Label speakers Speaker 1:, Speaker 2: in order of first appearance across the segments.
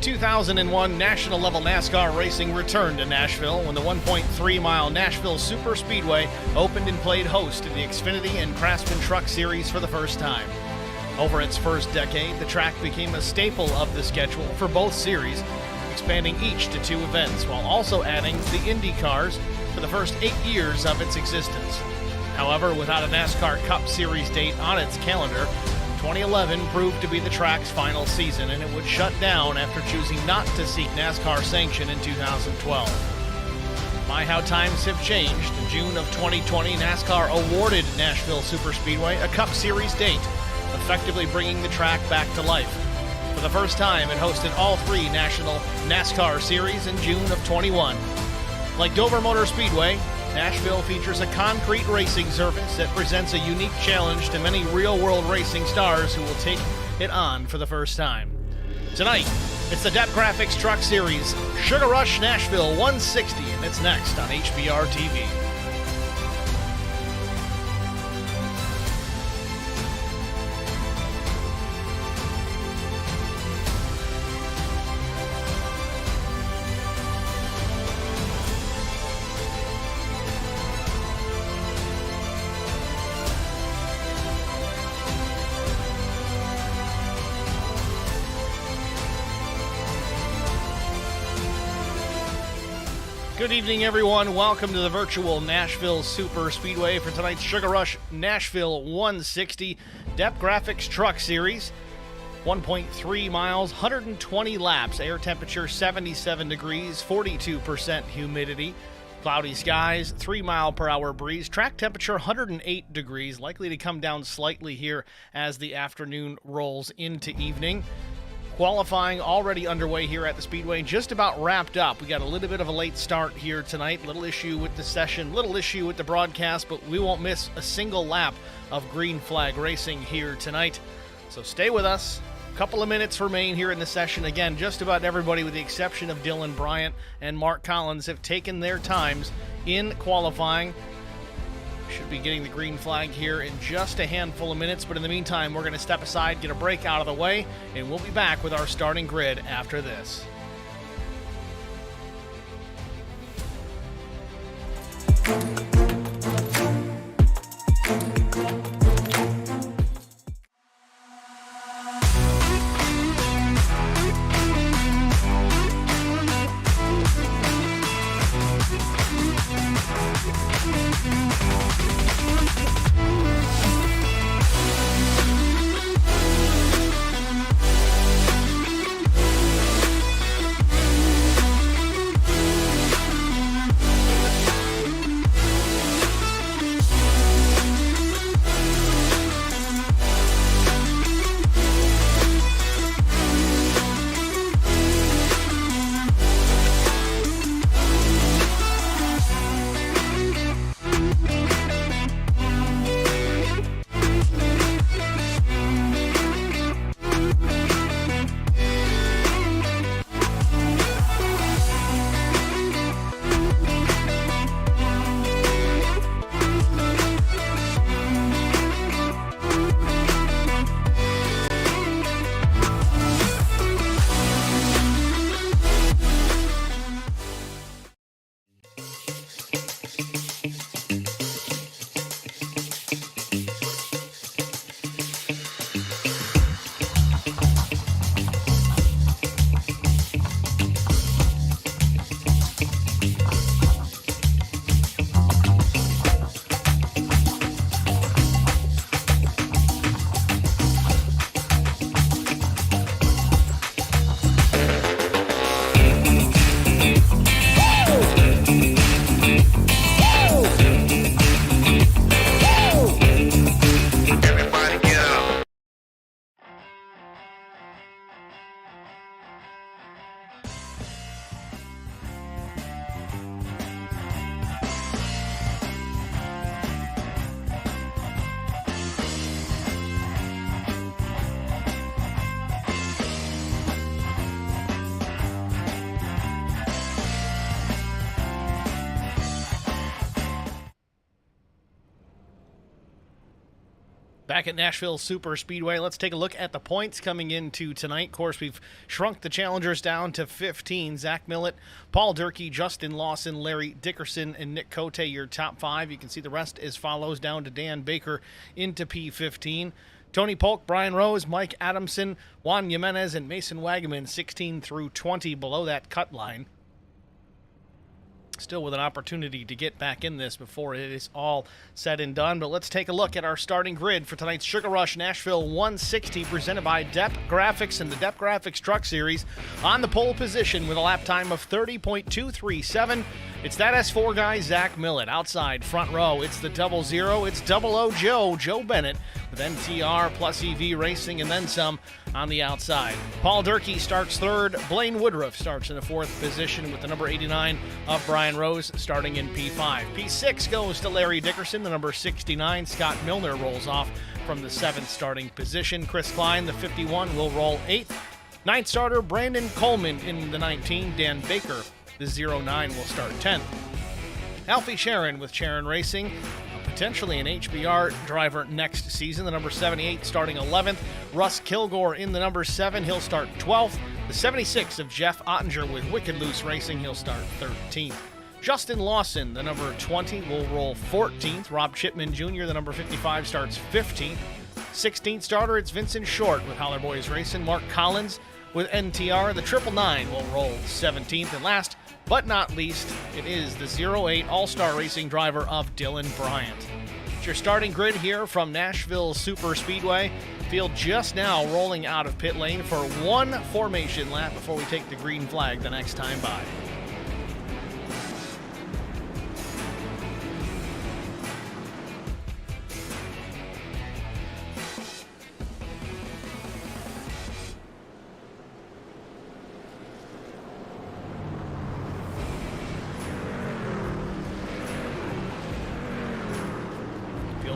Speaker 1: 2001, national-level NASCAR racing returned to Nashville when the 1.3-mile Nashville Super Speedway opened and played host to the Xfinity and Craftsman Truck Series for the first time. Over its first decade, the track became a staple of the schedule for both series, expanding each to 2 events while also adding the Indy cars for the first 8 years of its existence. However, without a NASCAR Cup Series date on its calendar, 2011 proved to be the track's final season, and it would shut down after choosing not to seek NASCAR sanction in 2012. My, how times have changed. In June of 2020, NASCAR awarded Nashville Superspeedway a Cup Series date, effectively bringing the track back to life. For the first time, it hosted all 3 national NASCAR series in June of 21. Like Dover Motor Speedway, Nashville features a concrete racing surface that presents a unique challenge to many real-world racing stars who will take it on for the first time. Tonight, it's the DEP Graphics Truck Series Sugar Rush Nashville 160, and it's next on HBR TV. Good evening, everyone. Welcome to the virtual Nashville Super Speedway for tonight's Sugar Rush Nashville 160 DEP Graphics Truck Series. 1.3 miles, 120 laps, air temperature 77 degrees, 42% humidity, cloudy skies, 3-mile-per-hour breeze, track temperature 108 degrees, likely to come down slightly here as the afternoon rolls into evening. Qualifying already underway here at the Speedway, just about wrapped up. We got a little bit of a late start here tonight, little issue with the session, little issue with the broadcast, but we won't miss a single lap of green flag racing here tonight. So stay with us. A couple of minutes remain here in the session. Again, just about everybody with the exception of Dylan Bryant and Mark Collins have taken their times in qualifying. Should be getting the green flag here in just a handful of minutes, but in the meantime, we're going to step aside, get a break out of the way, and we'll be back with our starting grid after this. Back at Nashville Super Speedway, let's take a look at the points coming into tonight. Of course, we've shrunk the challengers down to 15. Zach Millett, Paul Durkee, Justin Lawson, Larry Dickerson, and Nick Cote, your top 5. You can see the rest as follows down to Dan Baker into P15. Tony Polk, Brian Rose, Mike Adamson, Juan Jimenez, and Mason Wagaman, 16 through 20 below that cut line. Still with an opportunity to get back in this before it is all said and done. But let's take a look at our starting grid for tonight's Sugar Rush Nashville 160, presented by DEP Graphics and the DEP Graphics Truck Series. On the pole position with a lap time of 30.237, it's that S4 guy, Zach Millett. Outside, front row, it's the 00. It's 00 Joe Bennett with NTR plus EV Racing and then some on the outside. Paul Durkee starts third. Blaine Woodruff starts in the 4th position with the number 89 of Brian Rose starting in P5. P6 goes to Larry Dickerson. The number 69, Scott Milner, rolls off from the 7th starting position. Chris Klein, the 51, will roll 8th. 9th starter, Brandon Coleman in the 19. Dan Baker, the 09, will start 10th. Alfie Sharon with Sharon Racing, potentially an HBR driver next season. The number 78 starting 11th. Russ Kilgore in the number 7. He'll start 12th. The 76 of Jeff Ottinger with Wicked Loose Racing. He'll start 13th. Justin Lawson, the number 20, will roll 14th. Rob Chipman Jr., the number 55, starts 15th. 16th starter, it's Vincent Short with Holler Boys Racing. Mark Collins with NTR. The 999 will roll 17th. And last but not least, it is the 08 All-Star Racing driver of Dylan Bryant. It's your starting grid here from Nashville Super Speedway. Field just now rolling out of pit lane for one formation lap before we take the green flag the next time by.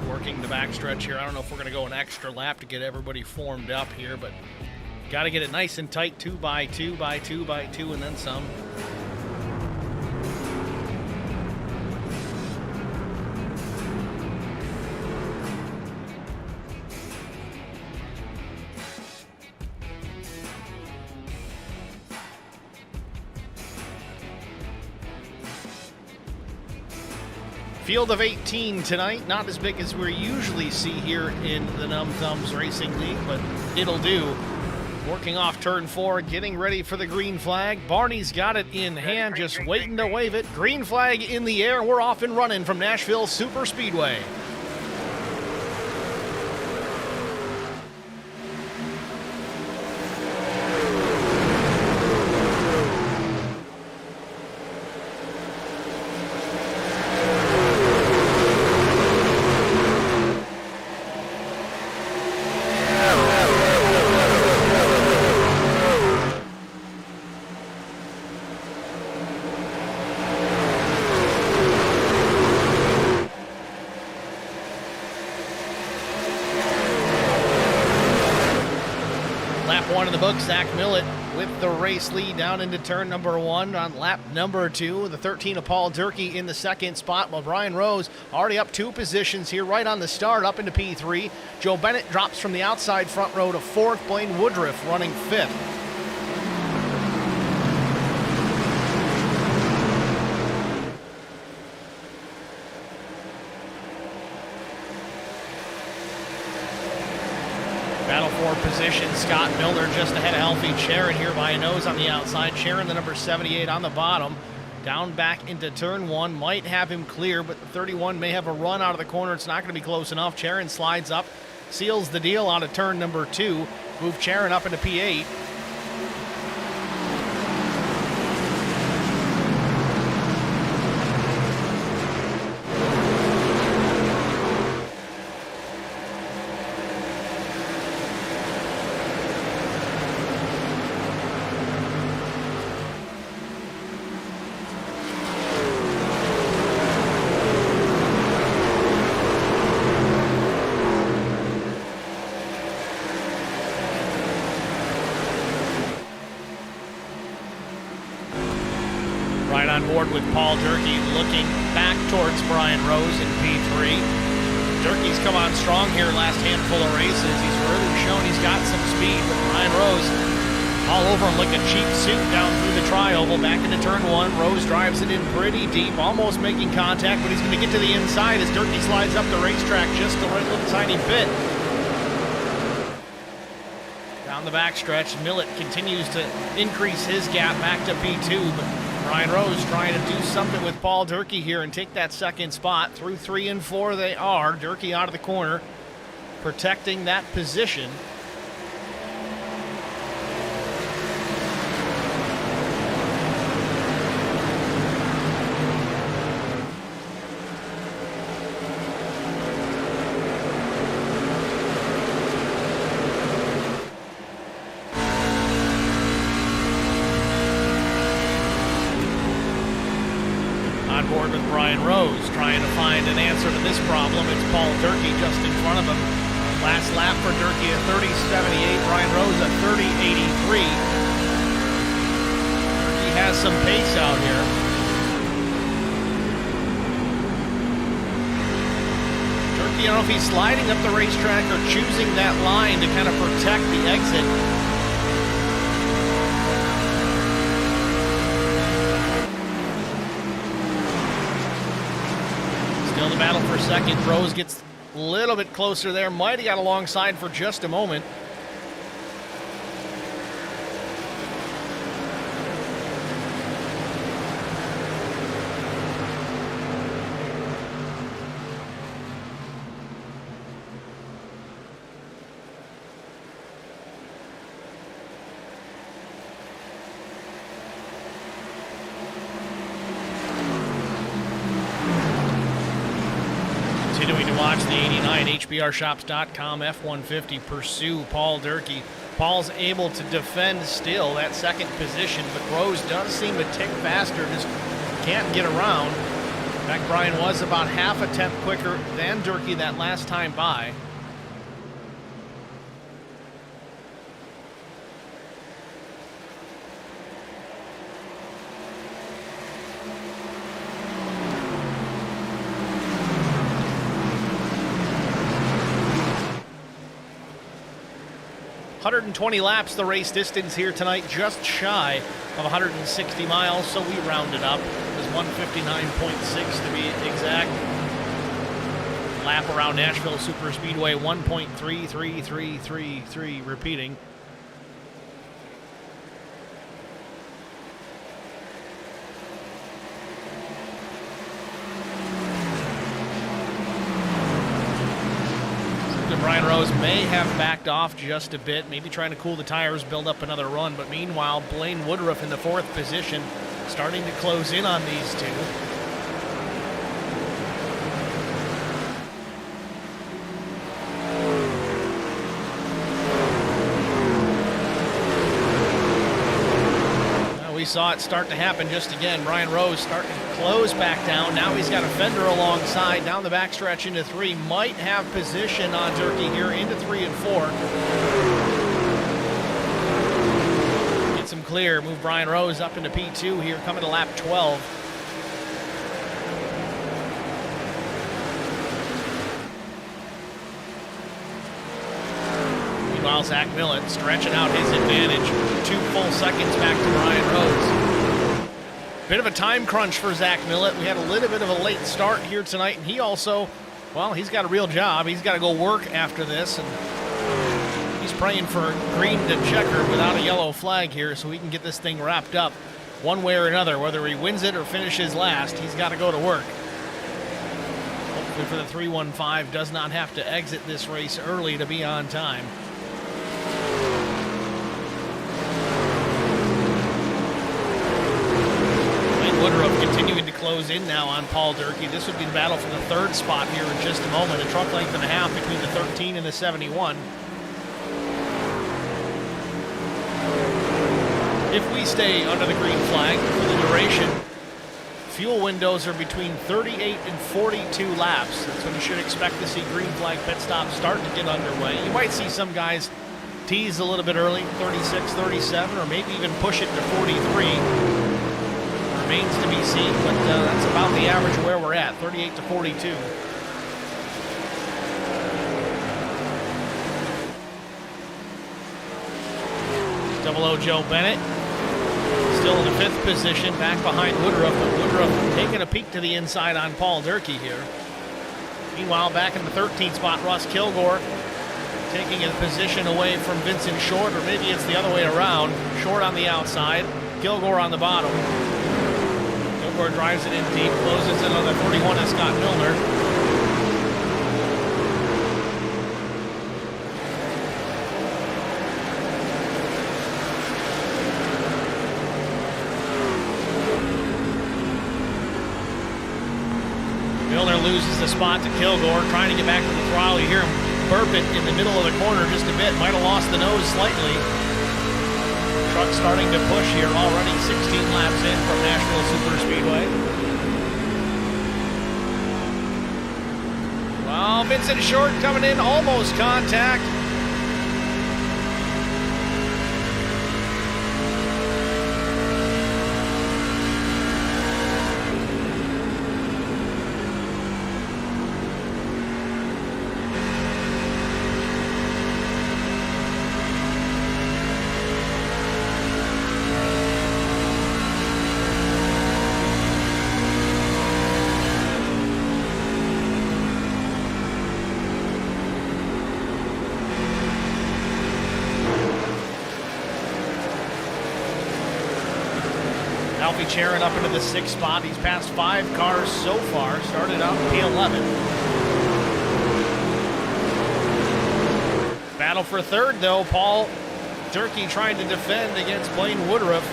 Speaker 1: Working the backstretch here. I don't know if we're going to go an extra lap to get everybody formed up here, but got to get it nice and tight, 2 by 2 by 2 by 2, and then some. Field of 18 tonight, not as big as we usually see here in the Numb Thumbs Racing League, but it'll do. Working off turn 4, getting ready for the green flag. Barney's got it in hand, just waiting to wave it. Green flag in the air. We're off and running from Nashville Super Speedway. One in the book, Zach Millett with the race lead down into turn number 1 on lap number 2. The 13 of Paul Durkee in the 2nd spot, while Brian Rose already up 2 positions here right on the start up into P3. Joe Bennett drops from the outside front row to 4th. Blaine Woodruff running 5th. Battle for position, Scott Milner just ahead of Alfie Sharon here by a nose on the outside. Sharon, the number 78 on the bottom. Down back into turn 1, might have him clear, but the 31 may have a run out of the corner. It's not going to be close enough. Sharon slides up, seals the deal out of turn number 2. Move Sharon up into P8. Right on board with Paul Durkee, looking back towards Brian Rose in P3. Durkee's come on strong here last handful of races. He's really shown he's got some speed, but Brian Rose all over him like a cheap suit down through the tri-oval, back into turn one. Rose drives it in pretty deep, almost making contact, but he's going to get to the inside as Durkee slides up the racetrack just a little tiny bit. Down the backstretch, Millett continues to increase his gap back to P2, but Brian Rose trying to do something with Paul Durkee here and take that second spot. Through 3 and 4 they are. Durkee out of the corner, protecting that position. Board with Brian Rose trying to find an answer to this problem. It's Paul Durkee just in front of him. Last lap for Durkee at 30.78. Brian Rose at 30.83. Durkee has some pace out here. Durkee, I don't know if he's sliding up the racetrack or choosing that line to kind of protect the exit. Still the battle for second. Rose gets a little bit closer there. Might have got alongside for just a moment. Continuing to watch the 89 HBRShops.com F-150 pursue Paul Durkee. Paul's able to defend still that second position, but Rose does seem to tick faster, just can't get around. In fact, Brian was about half a tenth quicker than Durkee that last time by. .120 laps the race distance here tonight, just shy of 160 miles, so we rounded up. It was 159.6 to be exact. Lap around Nashville Super Speedway, 1.33333, repeating. Brian Rose may have backed off just a bit, maybe trying to cool the tires, build up another run. But meanwhile, Blaine Woodruff in the fourth position, starting to close in on these two. We saw it start to happen just again. Brian Rose starting to close back down. Now he's got a fender alongside. Down the backstretch into 3. Might have position on Durkee here into 3 and 4. Gets him clear. Move Brian Rose up into P2 here, coming to lap 12. Meanwhile, Zach Millett stretching out his advantage. 2 full seconds back to Brian Rose. Bit of a time crunch for Zach Millett. We had a little bit of a late start here tonight, and he also, well, he's got a real job. He's got to go work after this, and he's praying for green to checker without a yellow flag here so he can get this thing wrapped up one way or another. Whether he wins it or finishes last, he's got to go to work. Hopefully for the 315 does not have to exit this race early to be on time. Woodruff continuing to close in now on Paul Durkee. This would be the battle for the third spot here in just a moment. A truck length and a half between the 13 and the 71. If we stay under the green flag for the duration, fuel windows are between 38 and 42 laps. That's when you should expect to see green flag pit stops start to get underway. You might see some guys tease a little bit early, 36, 37, or maybe even push it to 43. Remains to be seen, but that's about the average where we're at, 38 to 42. Double O Joe Bennett still in the 5th position, back behind Woodruff, but Woodruff taking a peek to the inside on Paul Durkee here. Meanwhile, back in the 13th spot, Russ Kilgore taking a position away from Vincent Short, or maybe it's the other way around. Short on the outside, Kilgore on the bottom. Kilgore drives it in deep, closes in on the 41 of Scott Milner. Milner loses the spot to Kilgore, trying to get back to the throttle. You hear him burp it in the middle of the corner just a bit. Might have lost the nose slightly. Truck starting to push here already, 16 laps in from Nashville Superspeedway. Well, Vincent Short coming in, almost contact. Alfie Charon up into the 6th spot. He's passed 5 cars so far. Started out P11. Battle for 3rd, though. Paul Durkee trying to defend against Blaine Woodruff.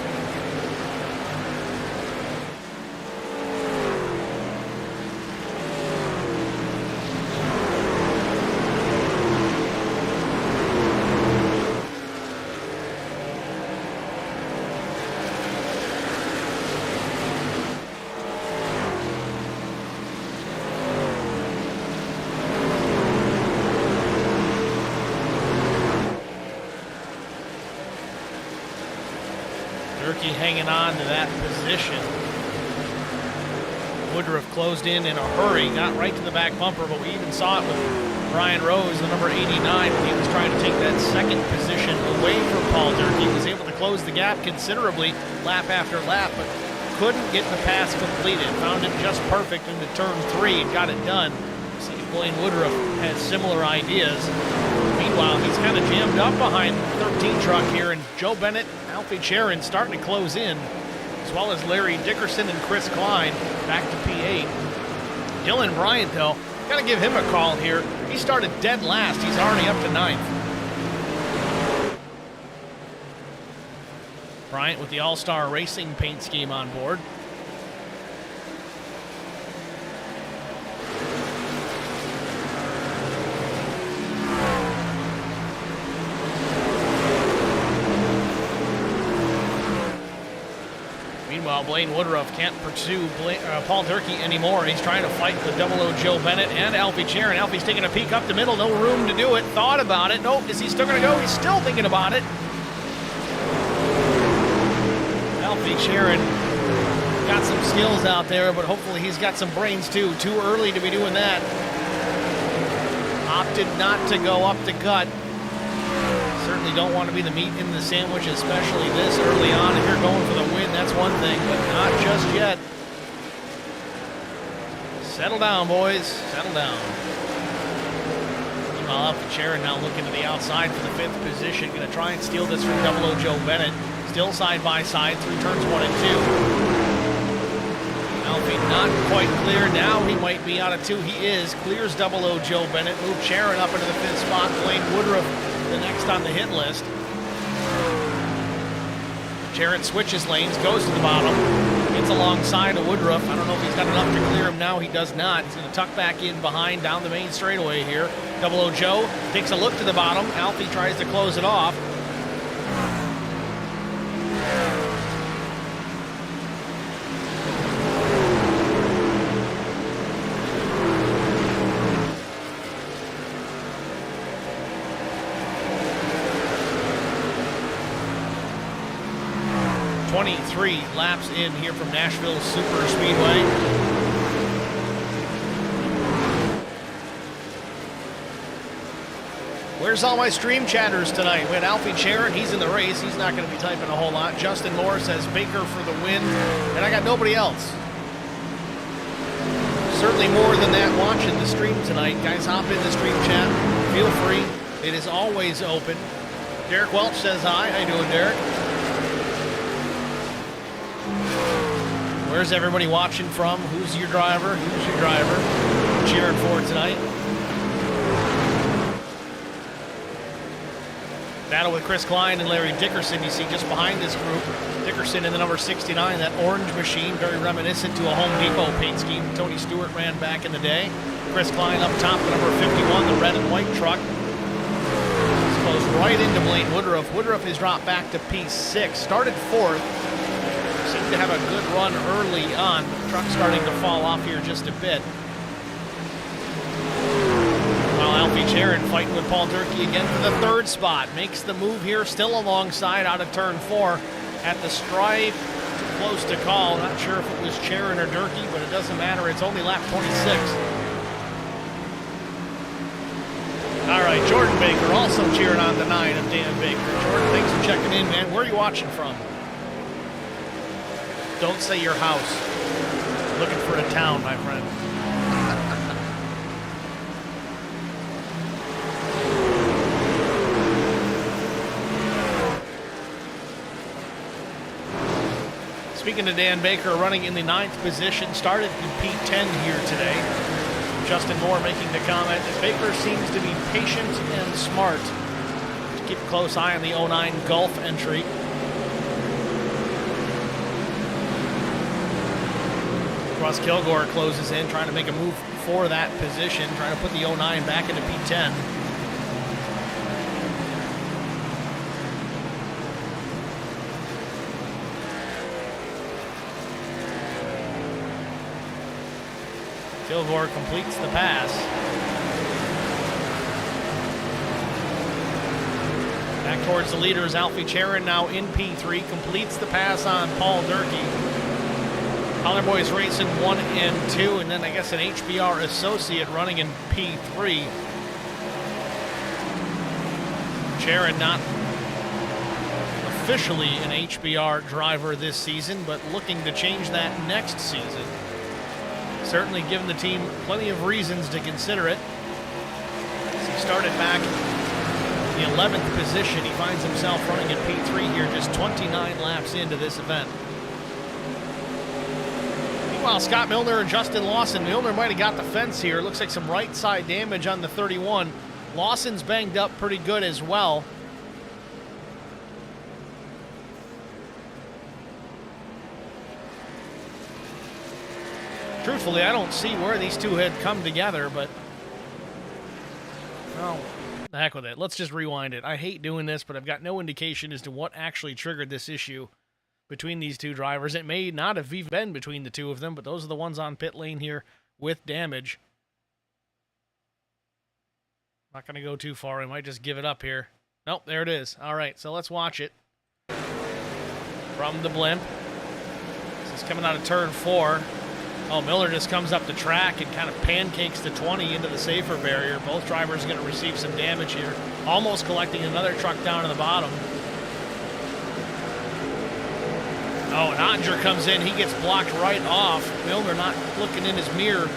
Speaker 1: Durkee hanging on to that position. Woodruff closed in a hurry, got right to the back bumper, but we even saw it with Brian Rose, the number 89, when he was trying to take that 2nd position away from Paul Durkee. He was able to close the gap considerably lap after lap, but couldn't get the pass completed. Found it just perfect into turn 3 and got it done. See, Blaine Woodruff had similar ideas. Meanwhile, he's kind of jammed up behind the 13 truck here, and Joe Bennett, Alfie Charon starting to close in, as well as Larry Dickerson and Chris Klein back to P8. Dylan Bryant, though, got to give him a call here. He started dead last. He's already up to 9th. Bryant with the All-Star Racing paint scheme on board. Meanwhile, Blaine Woodruff can't pursue Paul Durkee anymore. He's trying to fight the Double O Joe Bennett and Alfie Charon. Alfie's taking a peek up the middle, no room to do it. Thought about it. Nope, is he still going to go? He's still thinking about it. Alfie Charon got some skills out there, but hopefully he's got some brains too. Too early to be doing that. Opted not to go up the gut. Certainly don't want to be the meat in the sandwich, especially this early on. If you're going for the win, that's one thing, but not just yet. Settle down, boys. Settle down. Meanwhile, Alfie Charon now looking to the outside for the 5th position. Going to try and steal this from Double O Joe Bennett. Still side by side through turns 1 and 2. Alfie not quite clear. Now he might be out of 2. He is. Clears Double O Joe Bennett. Move Charon up into the 5th spot. Blaine Woodruff the next on the hit list. Charon switches lanes, goes to the bottom, gets alongside of Woodruff. I don't know if he's got enough to clear him now. He does not. He's going to tuck back in behind down the main straightaway here. Double O Joe takes a look to the bottom. Alfie tries to close it off. Three laps in here from Nashville Superspeedway. Where's all my stream chatters tonight? We had Alfie Charon, he's in the race. He's not going to be typing a whole lot. Justin Moore says Baker for the win. And I got nobody else. Certainly more than that watching the stream tonight. Guys, hop in the stream chat. Feel free. It is always open. Derek Welch says hi. How you doing, Derek? Where's everybody watching from? Who's your driver? Who's your driver? Cheering for tonight. Battle with Chris Klein and Larry Dickerson. You see just behind this group. Dickerson in the number 69, that orange machine, very reminiscent to a Home Depot paint scheme Tony Stewart ran back in the day. Chris Klein up top, the number 51, the red and white truck. This goes right into Blaine Woodruff. Woodruff has dropped back to P6. Started fourth. Seemed to have a good run early on, but the truck's starting to fall off here just a bit. Alfie Charon fighting with Paul Durkee again for the third spot. Makes the move here, still alongside out of turn 4 at the stripe. Close to call. Not sure if it was Charon or Durkee, but it doesn't matter. It's only lap 26. All right, Jordan Baker also cheering on the 9 of Dan Baker. Jordan, thanks for checking in, man. Where are you watching from? Don't say your house. Looking for a town, my friend. Speaking of Dan Baker, running in the 9th position, started in P10 here today. Justin Moore making the comment that Baker seems to be patient and smart. To keep a close eye on the 09 Gulf entry. Ross Kilgore closes in, trying to make a move for that position, trying to put the 09 back into P10. Kilgore completes the pass. Back towards the leaders, Alfie Charon now in P3, completes the pass on Paul Durkee. Collar Boys racing 1 and 2, and then I guess an HBR associate running in P3. Charon not officially an HBR driver this season, but looking to change that next season. Certainly given the team plenty of reasons to consider it. As he started back in the 11th position, he finds himself running in P3 here, just 29 laps into this event. Meanwhile, Scott Milner and Justin Lawson. Milner might have got the fence here. Looks like some right side damage on the 31. Lawson's banged up pretty good as well. Truthfully, I don't see where these two had come together, but, well, the heck with it. Let's just rewind it. I hate doing this, but I've got no indication as to what actually triggered this issue between these two drivers. It may not have even been between the two of them, but those are the ones on pit lane here with damage. Not going to go too far. I might just give it up here. Nope, there it is. All right, so let's watch it. From the blimp. This is coming out of turn 4. Oh, Miller just comes up the track and kind of pancakes the 20 into the safer barrier. Both drivers are going to receive some damage here. Almost collecting another truck down to the bottom. Oh, and Ottinger comes in. He gets blocked right off. Milner not looking in his mirror.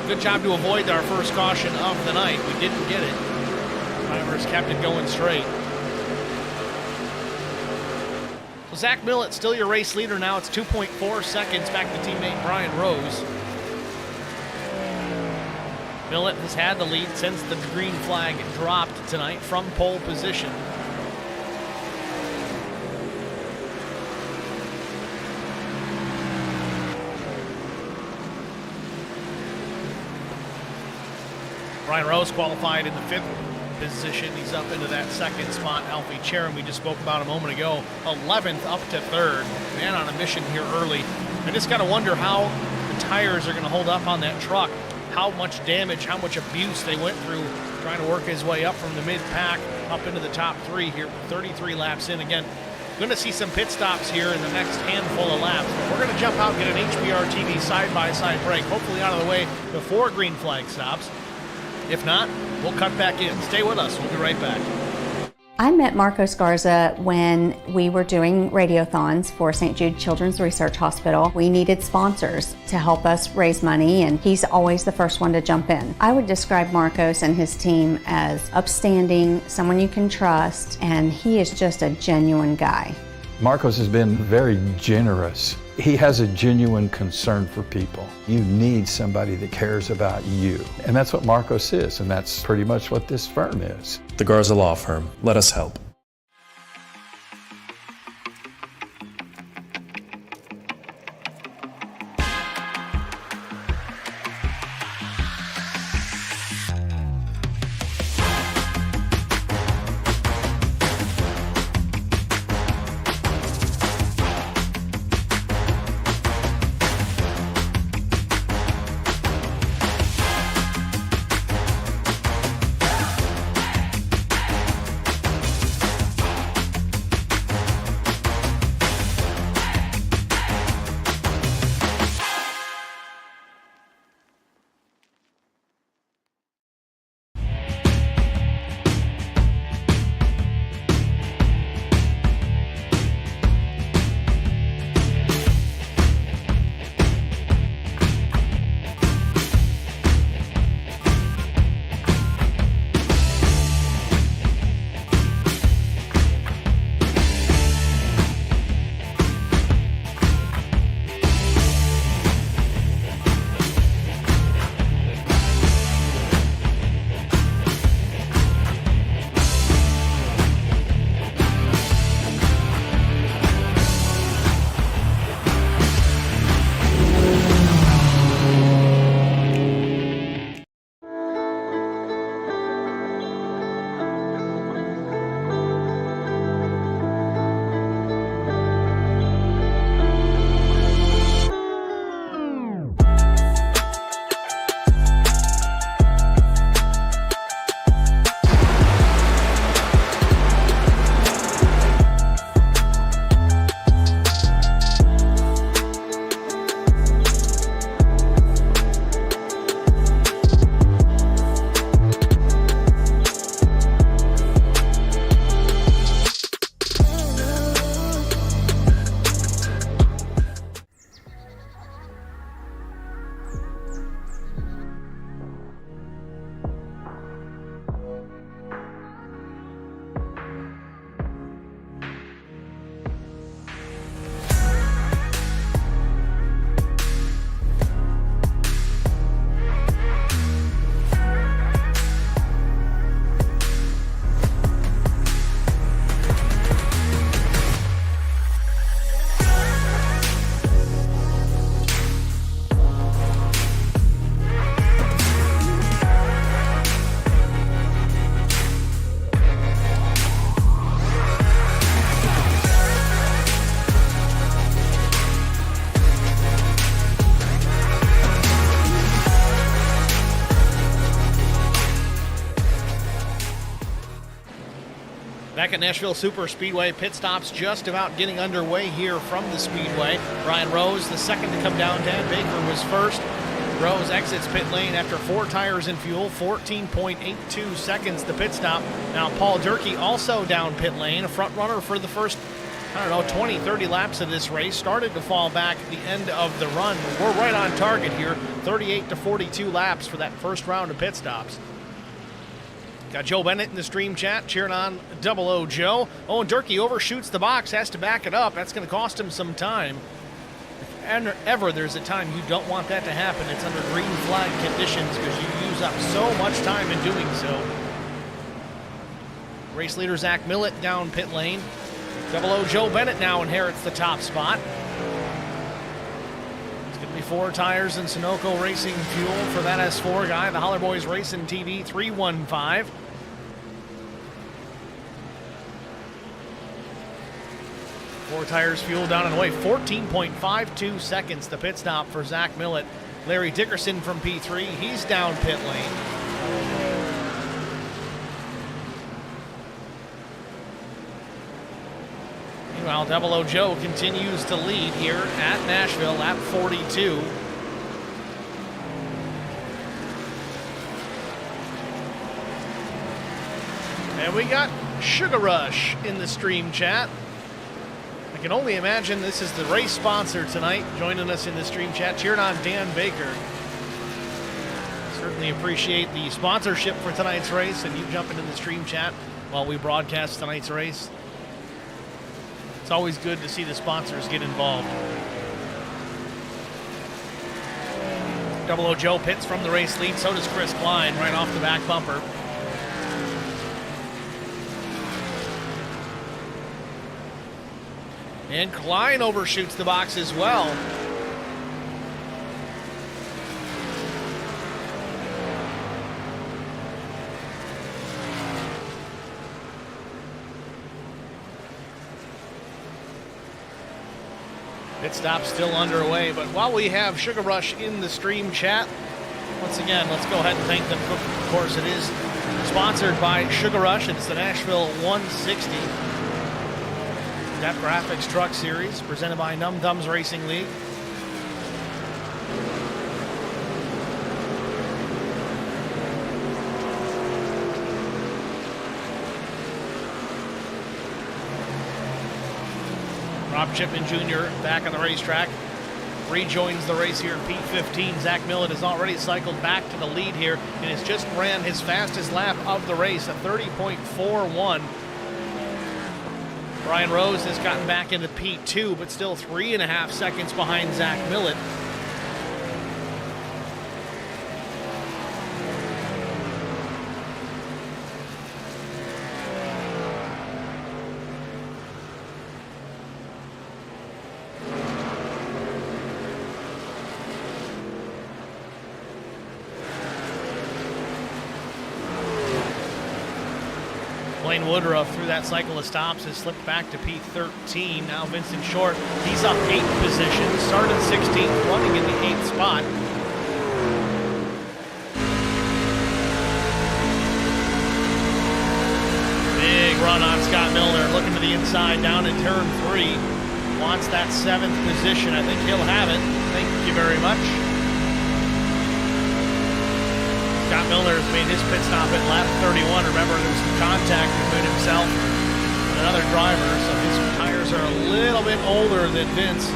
Speaker 1: Good job to avoid our first caution of the night. We didn't get it. Drivers kept it going straight. So Zach Millett still your race leader now. It's 2.4 seconds back to teammate Brian Rose. Millett has had the lead since the green flag dropped tonight from pole position. Brian Rose qualified in the 5th position. He's up into that 2nd spot. Alfie Charon, we just spoke about a moment ago, 11th up to 3rd. Man on a mission here early. I just got to wonder how the tires are going to hold up on that truck. How much damage, how much abuse they went through trying to work his way up from the mid-pack up into the top 3 here. 33 laps in. Again, going to see some pit stops here in the next handful of laps. But we're going to jump out and get an HBR TV side-by-side break, hopefully out of the way before green flag stops. If not, we'll cut back in. Stay with us. We'll be right back.
Speaker 2: I met Marcos Garza when we were doing radiothons for St. Jude Children's Research Hospital. We needed sponsors to help us raise money, and he's always the first one to jump in. I would describe Marcos and his team as upstanding, someone you can trust, and he is just a genuine guy.
Speaker 3: Marcos has been very generous. He has a genuine concern for people. You need somebody that cares about you. And that's what Marcos is, and that's pretty much what this firm is.
Speaker 4: The Garza Law Firm. Let us help.
Speaker 1: Back at Nashville Super Speedway, pit stops just about getting underway here from the Speedway. Brian Rose, the second to come down. Dan Baker was first. Rose exits pit lane after 4 tires and fuel, 14.82 seconds the pit stop. Now Paul Durkee also down pit lane, a front runner for the first, 20, 30 laps of this race. Started to fall back at the end of the run. We're right on target here, 38 to 42 laps for that first round of pit stops. Got Joe Bennett in the stream chat cheering on Double O Joe. Oh, and Durkee overshoots the box, has to back it up. That's going to cost him some time. If ever there's a time you don't want that to happen, it's under green flag conditions because you use up so much time in doing so. Race leader Zach Millett down pit lane. Double O Joe Bennett now inherits the top spot. It's going to be 4 tires and Sunoco Racing fuel for that S4 guy. The Holler Boys Racing TV 315. Four tires, fuel down and away. 14.52 seconds the pit stop for Zach Millett. Larry Dickerson from P3, he's down pit lane. Meanwhile, Double O Joe continues to lead here at Nashville, lap 42. And we got Sugar Rush in the stream chat. I can only imagine this is the race sponsor tonight, joining us in the stream chat, cheering on Dan Baker. Certainly appreciate the sponsorship for tonight's race and you jumping in the stream chat while we broadcast tonight's race. It's always good to see the sponsors get involved. Double O Joe pits from the race lead, so does Chris Klein right off the back bumper. And Klein overshoots the box as well. Pit stop still underway, but while we have Sugar Rush in the stream chat, once again, let's go ahead and thank them. Of course, it is sponsored by Sugar Rush. It's the Nashville 160 DEP Graphics Truck Series, presented by Numb Racing League. Rob Chipman Jr. back on the racetrack. Rejoins the race here in P15. Zach Millett has already cycled back to the lead here and has just ran his fastest lap of the race, a 30.41. Brian Rose has gotten back into P2, but still 3.5 seconds behind Zach Millett. Blaine Woodruff through that cycle of stops has slipped back to P13. Now Vincent Short, he's up 8 positions, started 16th, running in the 8th spot. Big run on Scott Milner, looking to the inside, down in turn 3. Wants that 7th position. I think he'll have it. Thank you very much. Scott Milner has made his pit stop at lap 31. Remember, there was some contact between himself and another driver, so his tires are a little bit older than Vince.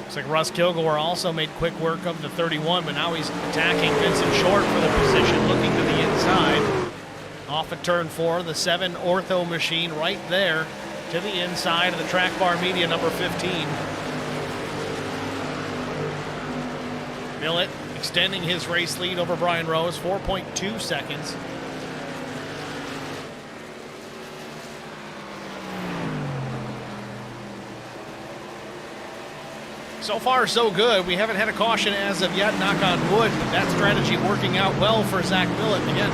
Speaker 1: Looks like Russ Kilgore also made quick work of the 31, but now he's attacking Vincent Short for the position, looking to the inside. Off at turn 4, the 7 ortho machine right there to the inside of the track bar media, number 15. Millett extending his race lead over Brian Rose, 4.2 seconds. So far, so good. We haven't had a caution as of yet, knock on wood, but that strategy working out well for Zach Millett. Again,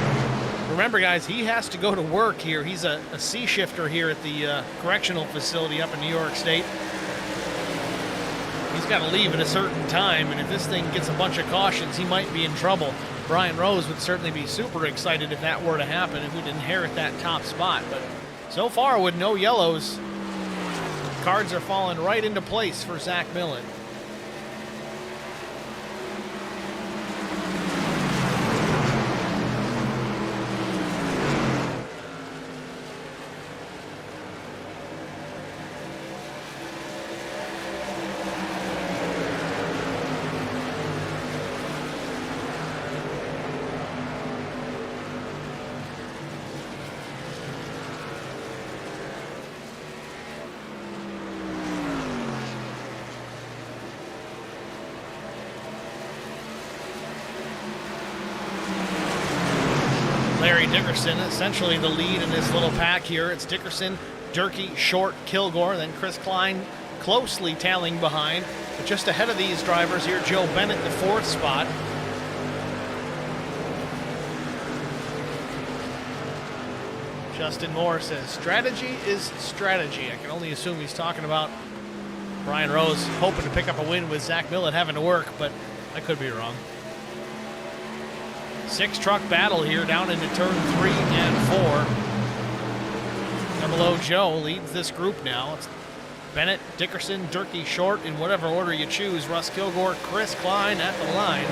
Speaker 1: remember, guys, he has to go to work here. He's a C shifter here at the correctional facility up in New York State. He's got to leave at a certain time, and if this thing gets a bunch of cautions, he might be in trouble. Brian Rose would certainly be super excited if that were to happen, if we'd inherit that top spot. But so far, with no yellows, cards are falling right into place for Zach Millett. Dickerson, essentially the lead in this little pack here. It's Dickerson, Durkee, Short, Kilgore, then Chris Klein closely tailing behind. But just ahead of these drivers here, Joe Bennett, the 4th spot. Justin Moore says, strategy is strategy. I can only assume he's talking about Brian Rose hoping to pick up a win with Zach Millett having to work, but I could be wrong. 6-truck battle here down into turn 3 and 4. Double O Joe leads this group now. It's Bennett, Dickerson, Durkee, Short, in whatever order you choose. Russ Kilgore, Chris Klein at the line.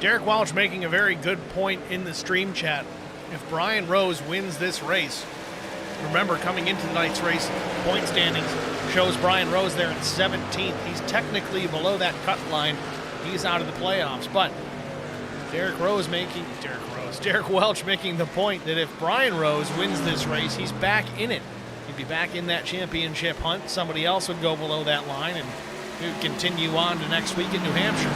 Speaker 1: Derek Welch making a very good point in the stream chat. If Brian Rose wins this race, remember coming into tonight's race, point standings shows Brian Rose there in 17th. He's technically below that cut line. He's out of the playoffs, but Derek Welch making the point that if Brian Rose wins this race, he's back in it. He'd be back in that championship hunt. Somebody else would go below that line, and he would continue on to next week in New Hampshire.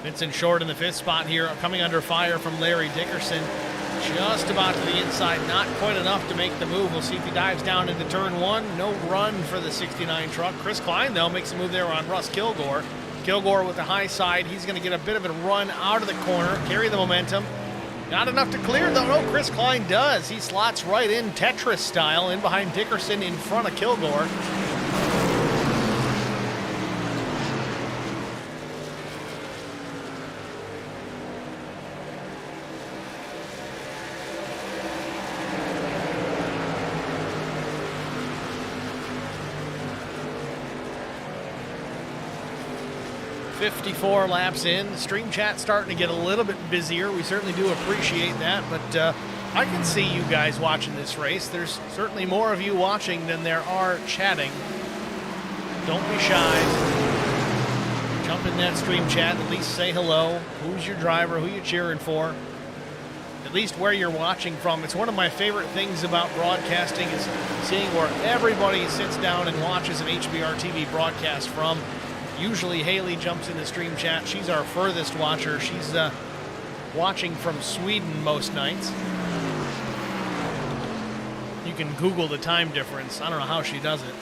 Speaker 1: Vincent Short in the 5th spot here, coming under fire from Larry Dickerson. Just about to the inside, not quite enough to make the move. We'll see if he dives down into turn 1. No run for the 69 truck. Chris Klein, though, makes a move there on Russ Kilgore. Kilgore with the high side. He's going to get a bit of a run out of the corner, carry the momentum. Not enough to clear, though. No, Chris Klein does. He slots right in Tetris style, in behind Dickerson, in front of Kilgore. .54 laps in. The stream chat starting to get a little bit busier. We certainly do appreciate that, but I can see you guys watching this race. There's certainly more of you watching than there are chatting. Don't be shy. Jump in that stream chat. At least say hello. Who's your driver? Who you cheering for? At least where you're watching from. It's one of my favorite things about broadcasting is seeing where everybody sits down and watches an HBR TV broadcast from. Usually Haley jumps in the stream chat. She's our furthest watcher. She's watching from Sweden most nights. You can Google the time difference. I don't know how she does it.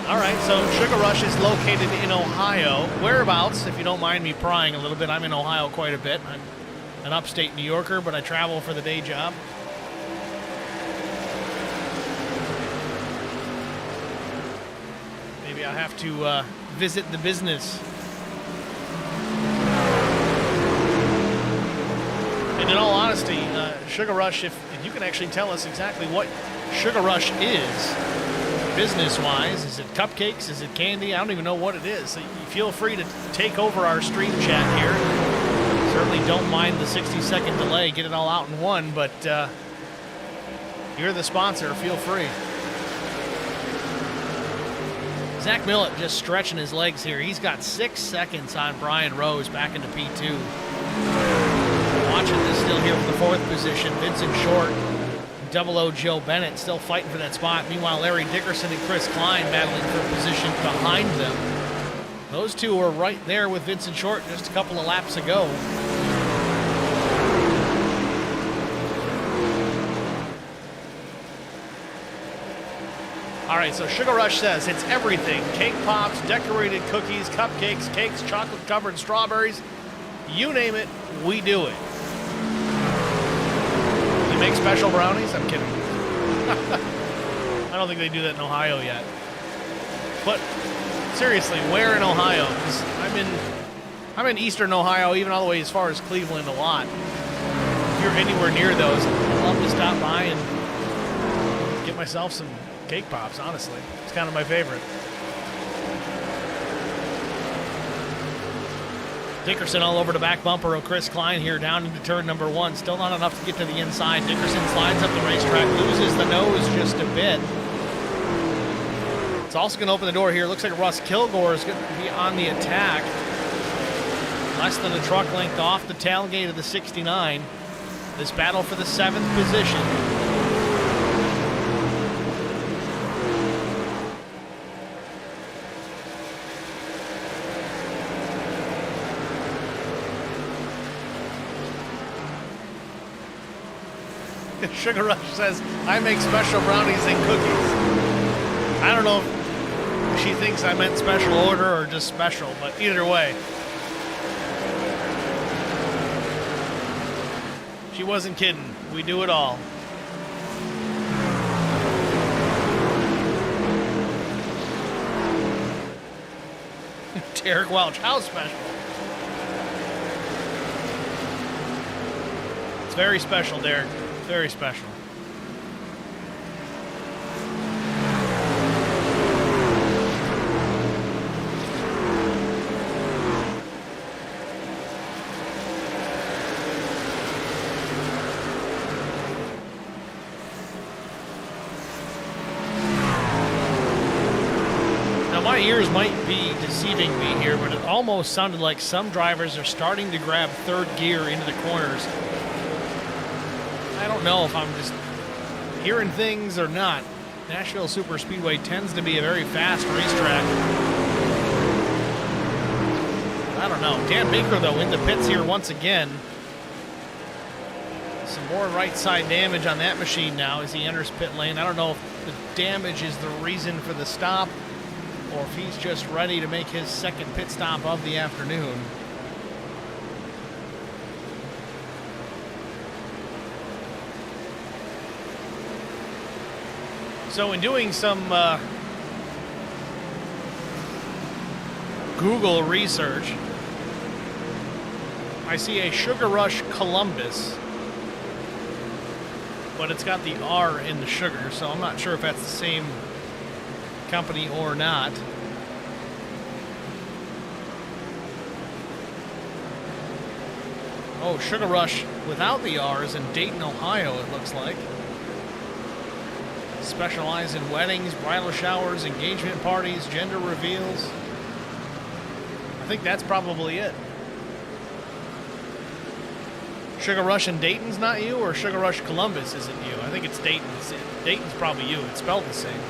Speaker 1: All right, so Sugar Rush is located in Ohio. Whereabouts, if you don't mind me prying a little bit? I'm in Ohio quite a bit. I'm an upstate New Yorker, but I travel for the day job. Maybe I'll have to visit the business. And in all honesty, Sugar Rush, if you can actually tell us exactly what Sugar Rush is, business-wise, is it cupcakes, is it candy? I don't even know what it is. So you feel free to take over our stream chat here. Certainly don't mind the 60-second delay. Get it all out in one, but you're the sponsor. Feel free. Zach Millett just stretching his legs here. He's got 6 seconds on Brian Rose back into P2. Watching this still here from the 4th position. Vincent Short, Double O Joe Bennett still fighting for that spot. Meanwhile, Larry Dickerson and Chris Klein battling for position behind them. Those two were right there with Vincent Short just a couple of laps ago. All right, so Sugar Rush says it's everything. Cake pops, decorated cookies, cupcakes, cakes, chocolate-covered strawberries. You name it, we do it. They make special brownies? I'm kidding. I don't think they do that in Ohio yet. But seriously, where in Ohio? 'Cause I'm in eastern Ohio, even all the way as far as Cleveland a lot. If you're anywhere near those, I'd love to stop by and get myself some cake pops, honestly. It's kind of my favorite. Dickerson all over the back bumper of Chris Klein here down into turn number 1. Still not enough to get to the inside. Dickerson slides up the racetrack, loses the nose just a bit. It's also going to open the door here. Looks like Russ Kilgore is going to be on the attack. Less than a truck length off the tailgate of the 69. This battle for the 7th position. Sugar Rush says, I make special brownies and cookies. I don't know if she thinks I meant special order or just special, but either way. She wasn't kidding. We do it all. Derek Welch, how special? It's very special, Derek. Very special. My ears might be deceiving me here, but it almost sounded like some drivers are starting to grab third gear into the corners. I don't know if I'm just hearing things or not. Nashville Superspeedway tends to be a very fast racetrack. I don't know. Dan Baker, though, in the pits here once again. Some more right side damage on that machine now as he enters pit lane. I don't know if the damage is the reason for the stop, or if he's just ready to make his second pit stop of the afternoon. So in doing some Google research, I see a Sugar Rush Columbus, but it's got the R in the sugar, so I'm not sure if that's the same company or not. Oh, Sugar Rush without the R's in Dayton, Ohio, it looks like. Specialize in weddings, bridal showers, engagement parties, gender reveals. I think that's probably it. Sugar Rush in Dayton's not you, or Sugar Rush Columbus isn't you? I think it's Dayton. Dayton's probably you. It's spelled the same.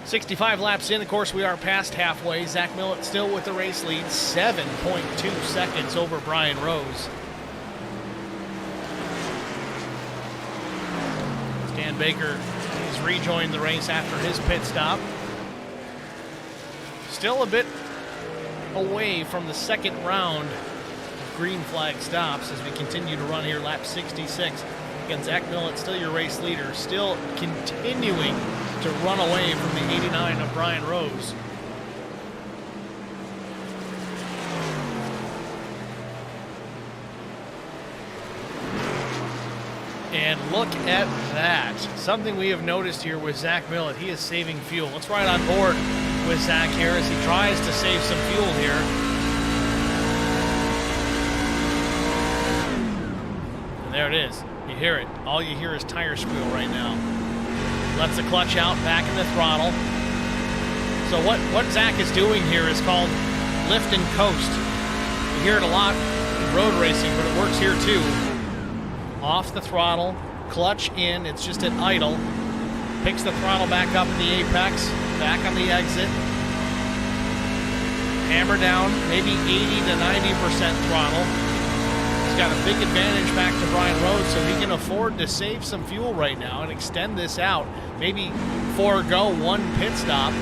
Speaker 1: .65 laps in. Of course, we are past halfway. Zach Millett still with the race lead, 7.2 seconds over Brian Rose. Stan Baker has rejoined the race after his pit stop. Still a bit away from the second round of green flag stops as we continue to run here, lap 66. Again, Zach Millett, still your race leader, still continuing to run away from the 89 of Brian Rose. And look at that. Something we have noticed here with Zach Millett. He is saving fuel. Let's ride on board with Zach here as he tries to save some fuel here. And there it is. You hear it. All you hear is tire squeal right now. Lets the clutch out, back in the throttle. So what Zach is doing here is called lift and coast. You hear it a lot in road racing, but it works here too. Off the throttle, clutch in, it's just at idle. Picks the throttle back up in the apex, back on the exit. Hammer down, maybe 80 to 90% throttle. He's got a big advantage back to Brian Rhodes, so he can afford to save some fuel right now and extend this out. Maybe forego one pit stop.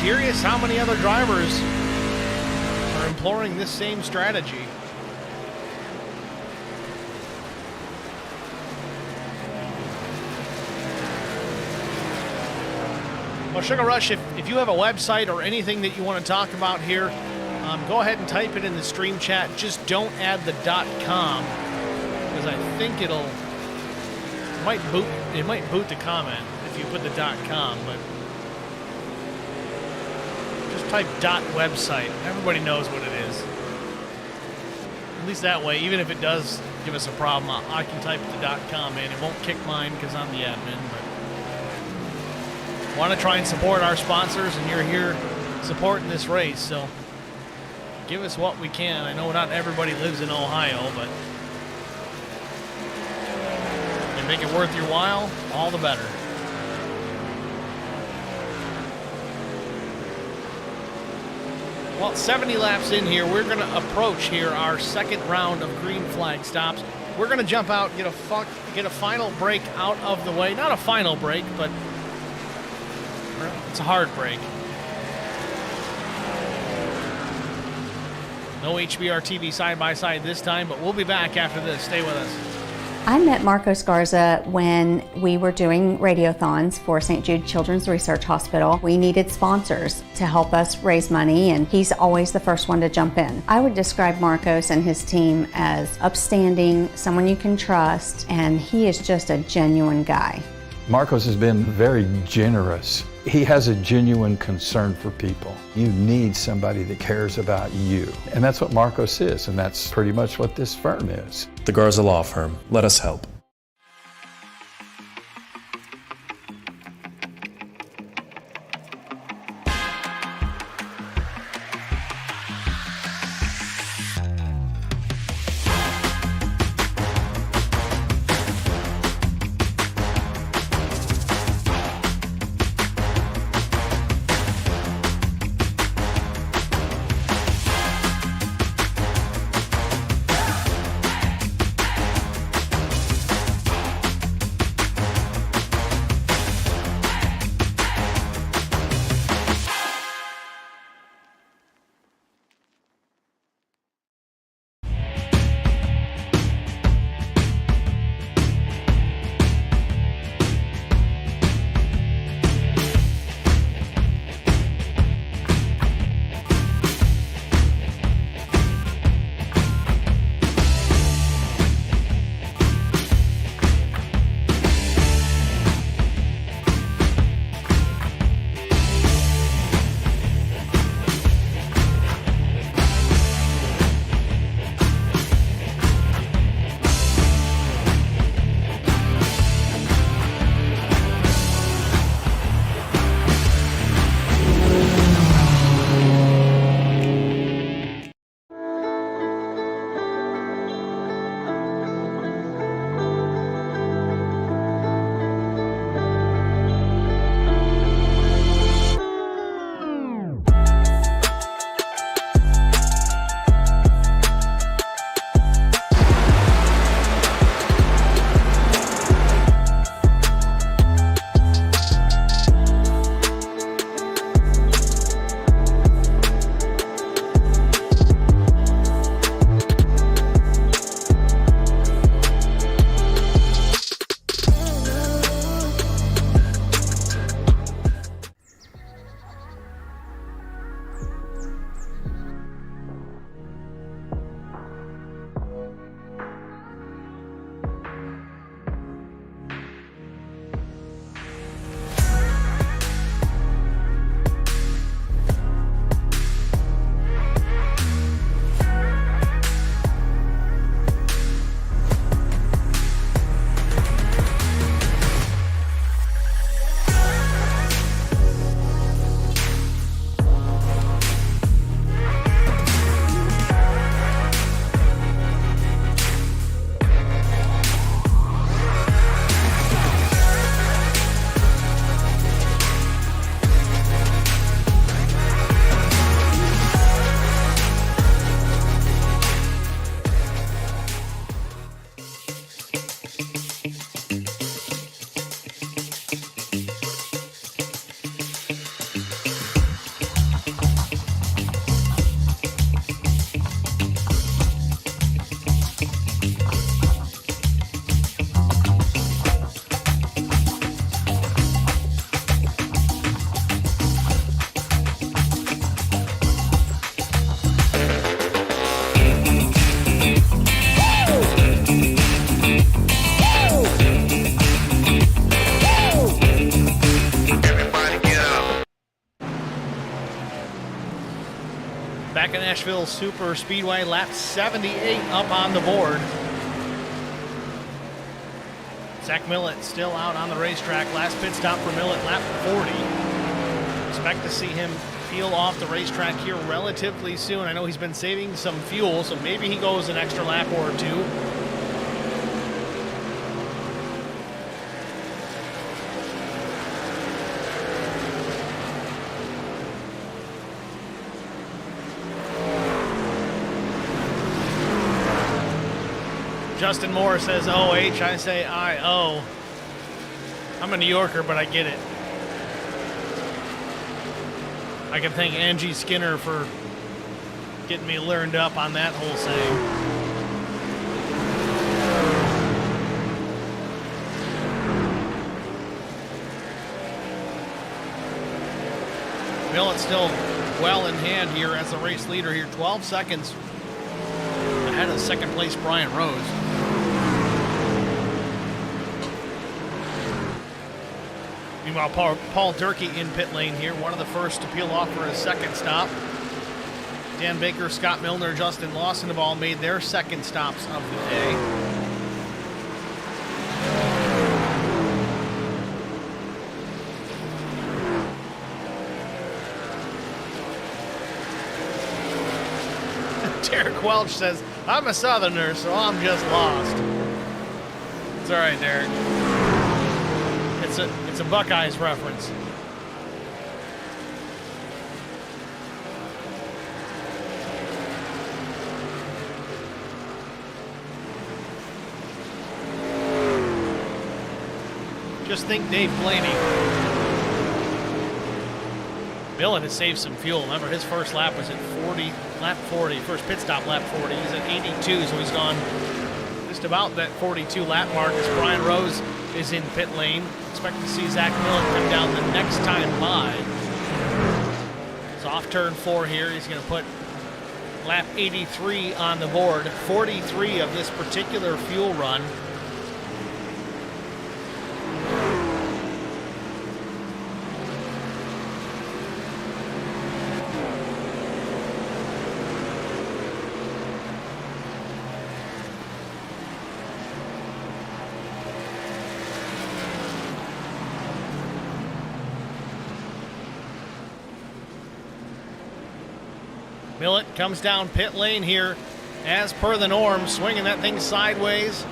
Speaker 1: Curious how many other drivers are employing this same strategy. Well, Sugar Rush, if you have a website or anything that you want to talk about here, go ahead and type it in the stream chat. Just don't add the .com, because I think it might boot the comment if you put the .com, but just type .website. Everybody knows what it is. At least that way, even if it does give us a problem, I can type the .com in. It won't kick mine because I'm the admin, but want to try and support our sponsors, and you're here supporting this race, so give us what we can. I know not everybody lives in Ohio, but and make it worth your while, all the better. Well, 70 laps in here, we're going to approach here our second round of green flag stops. We're going to jump out, get a final break out of the way. Not a final break, but it's a hard break. No HBR TV side-by-side this time, but we'll be back after this. Stay with us.
Speaker 2: I met Marco Sgarza when we were doing radiothons for St. Jude Children's Research Hospital. We needed sponsors to help us raise money, and he's always the first one to jump in. I would describe Marcos and his team as upstanding, someone you can trust, and he is just a genuine guy.
Speaker 3: Marcos has been very generous. He has a genuine concern for people. You need somebody that cares about you. And that's what Marcos is, and that's pretty much what this firm is.
Speaker 4: The Garza Law Firm. Let us help.
Speaker 1: Back at Nashville Super Speedway, lap 78 up on the board. Zach Millett still out on the racetrack. Last pit stop for Millett, lap 40. Expect to see him peel off the racetrack here relatively soon. I know he's been saving some fuel, so maybe he goes an extra lap or two. Justin Moore says OH. I say IO. I'm a New Yorker, but I get it. I can thank Angie Skinner for getting me learned up on that whole saying. Millet still well in hand here as the race leader here. 12 seconds ahead of second place Brian Rose. Meanwhile, Paul Durkee in pit lane here, one of the first to peel off for his second stop. Dan Baker, Scott Milner, Justin Lawson have all made their second stops of the day. Derek Welch says, I'm a Southerner, so I'm just lost. It's all right, Derek. It's a Buckeyes reference. Just think Dave Blaney. Millen has saved some fuel. Remember, his first lap was at lap 40, first pit stop lap 40. He's at 82, so he's gone just about that 42 lap mark as Brian Rose is in pit lane. Expect to see Zach Millen come down the next time by. It's off turn 4 here. He's going to put lap 83 on the board. 43 of this particular fuel run. Millet comes down pit lane here as per the norm, swinging that thing sideways,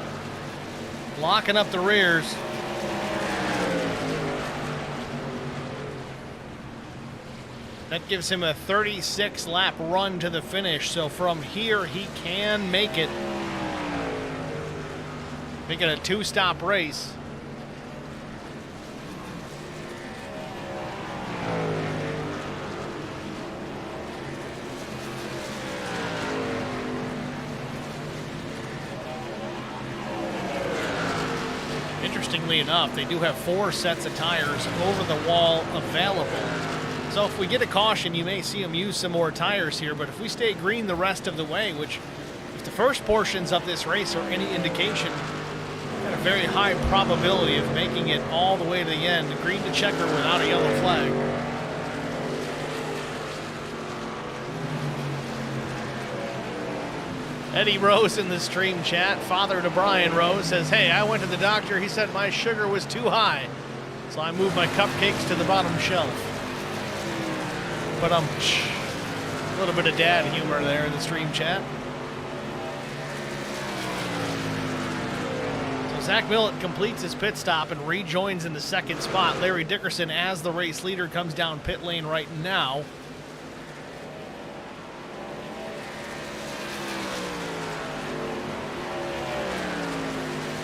Speaker 1: locking up the rears. That gives him a 36 lap run to the finish, so from here he can make it. Make it a 2-stop race. Interestingly enough, they do have 4 sets of tires over the wall available. So if we get a caution, you may see them use some more tires here, but if we stay green the rest of the way, which if the first portions of this race are any indication, got a very high probability of making it all the way to the end, green to checker without a yellow flag. Eddie Rose in the stream chat, father to Brian Rose, says, hey, I went to the doctor. He said my sugar was too high, so I moved my cupcakes to the bottom shelf. But a little bit of dad humor there in the stream chat. So Zach Millet completes his pit stop and rejoins in the second spot. Larry Dickerson, as the race leader, comes down pit lane right now.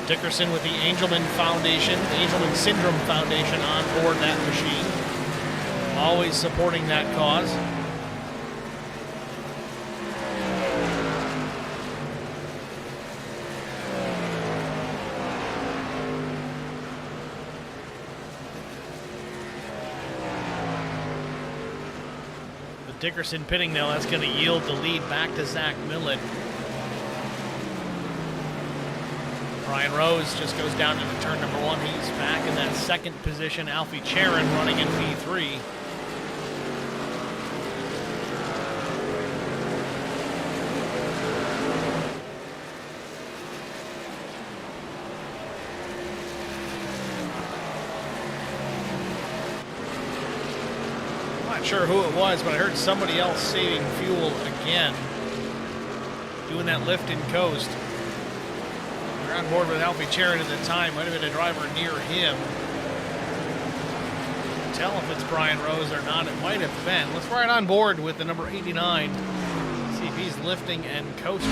Speaker 1: Dickerson with the Angelman Foundation, the Angelman Syndrome Foundation on board that machine. Always supporting that cause. With Dickerson pitting now, that's going to yield the lead back to Zach Millet. Brian Rose just goes down into turn number 1. He's back in that second position. Alfie Charon running in P3. I'm not sure who it was, but I heard somebody else saving fuel again. Doing that lift and coast. On board with Alfie Charon at the time. Might have been a driver near him. Can't tell if it's Brian Rose or not. It might have been. Let's ride on board with the number 89. See if he's lifting and coasting.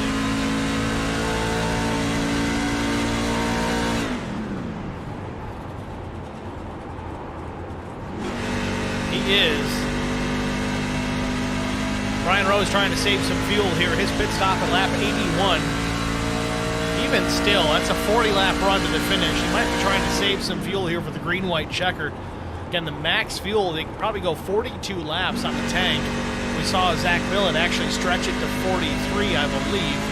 Speaker 1: is. Brian Rose trying to save some fuel here. His pit stop at lap 81. Even still, that's a 40-lap run to the finish. He might be trying to save some fuel here for the green-white checker. Again, the max fuel, they can probably go 42 laps on the tank. We saw Zach Millen actually stretch it to 43, I believe.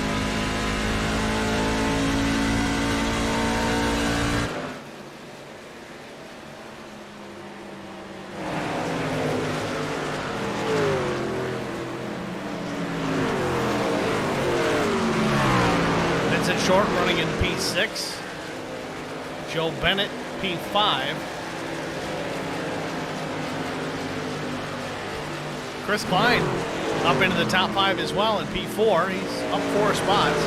Speaker 1: Short running in P6. Joe Bennett, P5. Chris Klein up into the top 5 as well in P4. He's up 4 spots.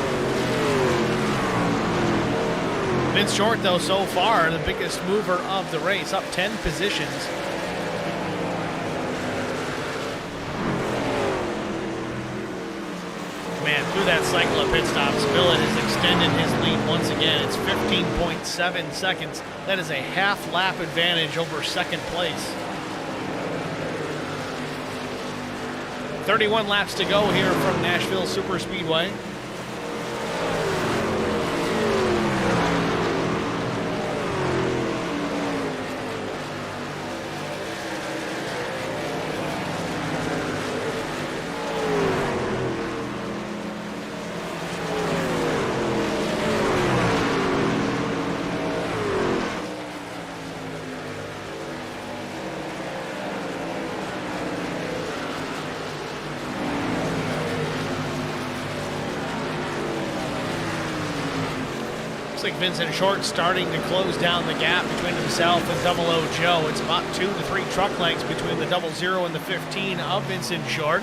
Speaker 1: Vince Short, though, so far, the biggest mover of the race, up 10 positions. Man, through that cycle of pit stops, Billet has extended his lead once again. It's 15.7 seconds. That is a half lap advantage over second place. 31 laps to go here from Nashville Superspeedway. Like Vincent Short starting to close down the gap between himself and Double O Joe. It's about 2 to 3 truck lengths between the 00 and the 15 of Vincent Short.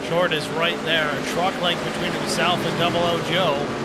Speaker 1: Short is right there, a truck length between himself and Double O Joe.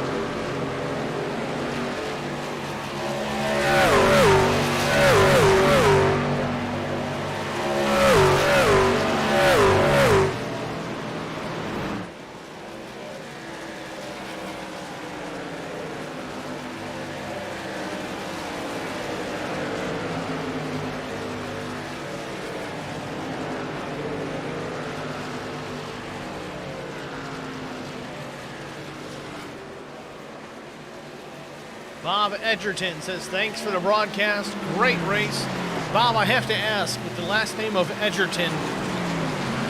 Speaker 1: Bob Edgerton says, thanks for the broadcast. Great race. Bob, I have to ask, with the last name of Edgerton,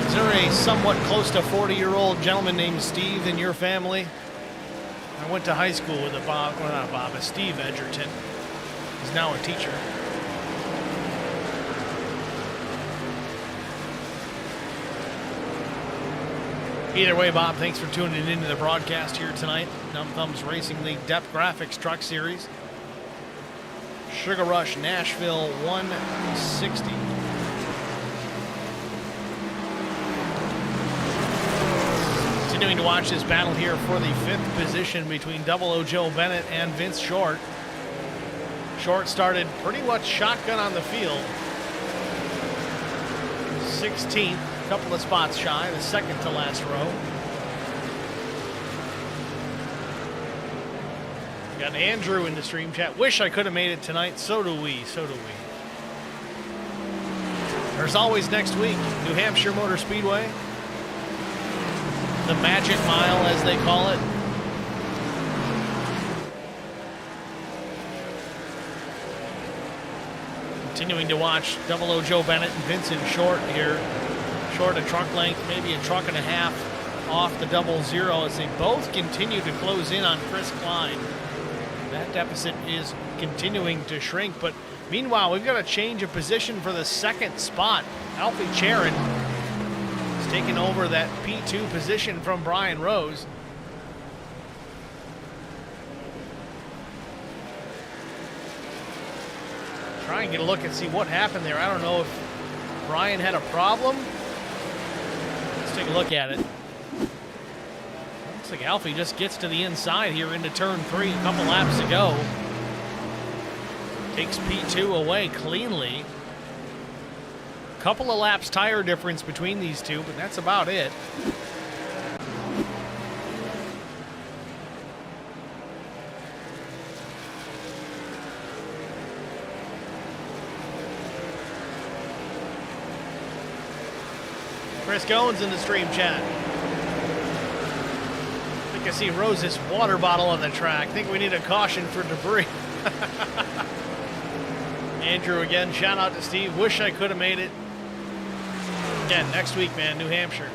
Speaker 1: is there a somewhat close to 40-year-old gentleman named Steve in your family? I went to high school with a Bob, well, not Bob, a Steve Edgerton. He's now a teacher. Either way, Bob, thanks for tuning into the broadcast here tonight. Numb Thumbs Racing League DEP Graphics Truck Series. Sugar Rush Nashville 160. Continuing to watch this battle here for the 5th position between Double O Joe Bennett and Vince Short. Short started pretty much shotgun on the field. 16th. Couple of spots shy, the second to last row. Got Andrew in the stream chat. Wish I could have made it tonight. So do we. So do we. There's always next week. New Hampshire Motor Speedway. The Magic Mile, as they call it. Continuing to watch Double O Joe Bennett and Vincent Short here. Short a truck length, maybe a truck and a half off the 00 as they both continue to close in on Chris Klein. That deficit is continuing to shrink, but meanwhile, we've got a change of position for the second spot. Alfie Charon has taken over that P2 position from Brian Rose. Try and get a look and see what happened there. I don't know if Brian had a problem. Let's take a look at it. Let's Looks like Alfie just gets to the inside here into turn 3. A couple laps to go. Takes P2 away cleanly. Couple of laps tire difference between these two, but that's about it. Chris Goins in the stream chat. I think I see Rose's water bottle on the track. I think we need a caution for debris. Andrew again, shout out to Steve. Wish I could have made it. Again, next week, man, New Hampshire.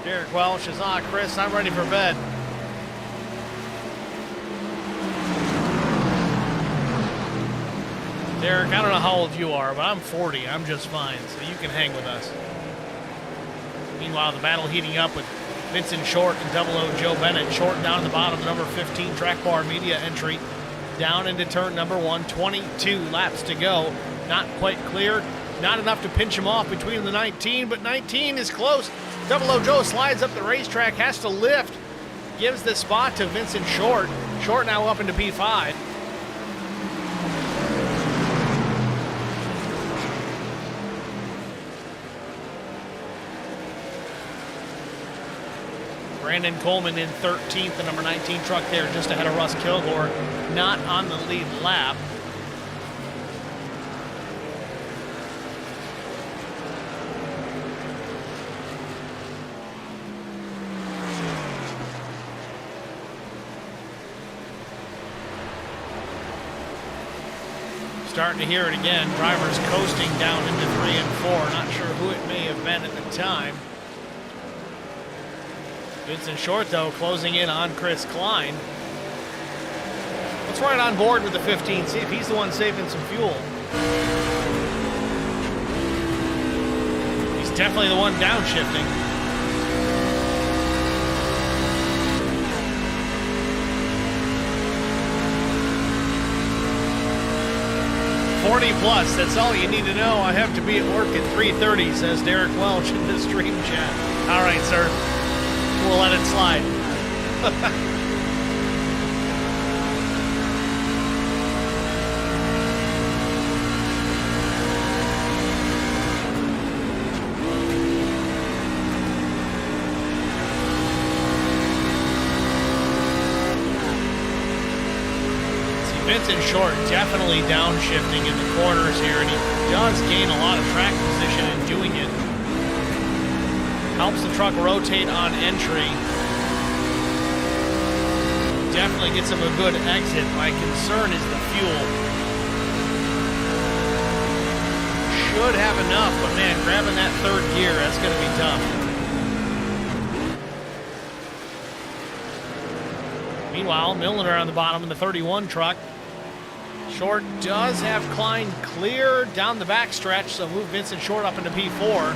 Speaker 1: Derek Welch says, Chris, I'm ready for bed. Derek, I don't know how old you are, but I'm 40. I'm just fine, so you can hang with us. Meanwhile, the battle heating up with Vincent Short and 00 Joe Bennett. Short down at the bottom, number 15 track bar media entry. Down into turn number 1, 22 laps to go. Not quite clear. Not enough to pinch him off between the 19, but 19 is close. 00 Joe slides up the racetrack, has to lift. Gives the spot to Vincent Short. Short now up into P5. Brandon Coleman in 13th, the number 19 truck there just ahead of Russ Kilgore. Not on the lead lap. Starting to hear it again. Drivers coasting down into 3 and 4. Not sure who it may have been at the time. Vincent Short, though, closing in on Chris Klein. Let's ride on board with the 15, see if he's the one saving some fuel. He's definitely the one downshifting. 40 plus, that's all you need to know. I have to be at work at 3:30, says Derek Welch in the stream chat. All right, sir. We'll let it slide. Vincent Short definitely downshifting in the corners here, and he does gain a lot of track position in doing it. Helps the truck rotate on entry. Definitely gets him a good exit. My concern is the fuel. Should have enough, but man, grabbing that third gear, that's going to be tough. Meanwhile, Milliner on the bottom in the 31 truck. Short does have Klein clear down the backstretch, so move Vincent Short up into P4.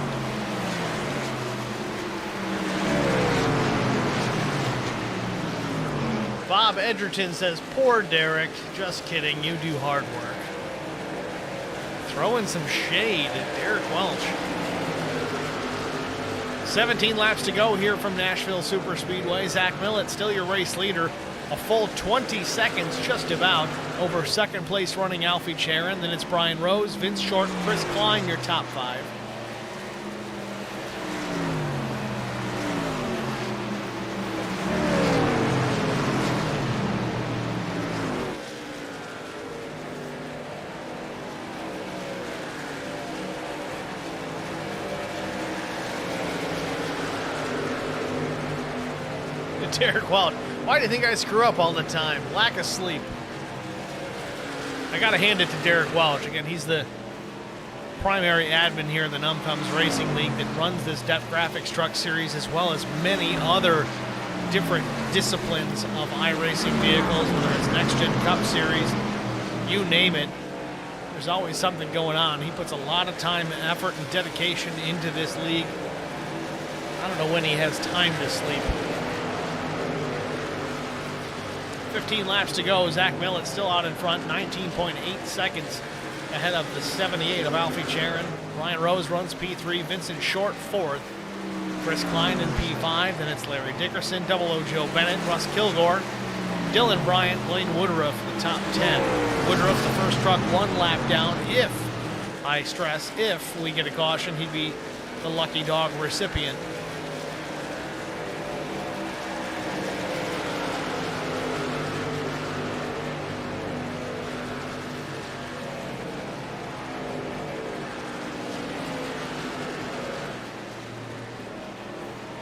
Speaker 1: Bob Edgerton says, poor Derek. Just kidding, you do hard work. Throwing some shade at Derek Welch. 17 laps to go here from Nashville Super Speedway. Zach Millett still your race leader. A full 20 seconds just about over second place running Alfie Charon. Then it's Brian Rose, Vince Short, Chris Klein, your top 5. Derek Welch. Why do you think I screw up all the time? Lack of sleep. I got to hand it to Derek Welch. Again, he's the primary admin here in the Numb Racing League that runs this DEP Graphics Truck Series, as well as many other different disciplines of iRacing vehicles, whether it's Next Gen Cup Series, you name it. There's always something going on. He puts a lot of time, effort, and dedication into this league. I don't know when he has time to sleep. 15 laps to go. Zach Millett still out in front, 19.8 seconds ahead of the 78 of Alfie Charon. Brian Rose runs P3, Vincent Short 4th. Chris Klein in P5, then it's Larry Dickerson, Double O Joe Bennett, Russ Kilgore, Dylan Bryant, Blaine Woodruff, the top 10. Woodruff, the first truck, 1 lap down. If, I stress, if we get a caution, he'd be the lucky dog recipient.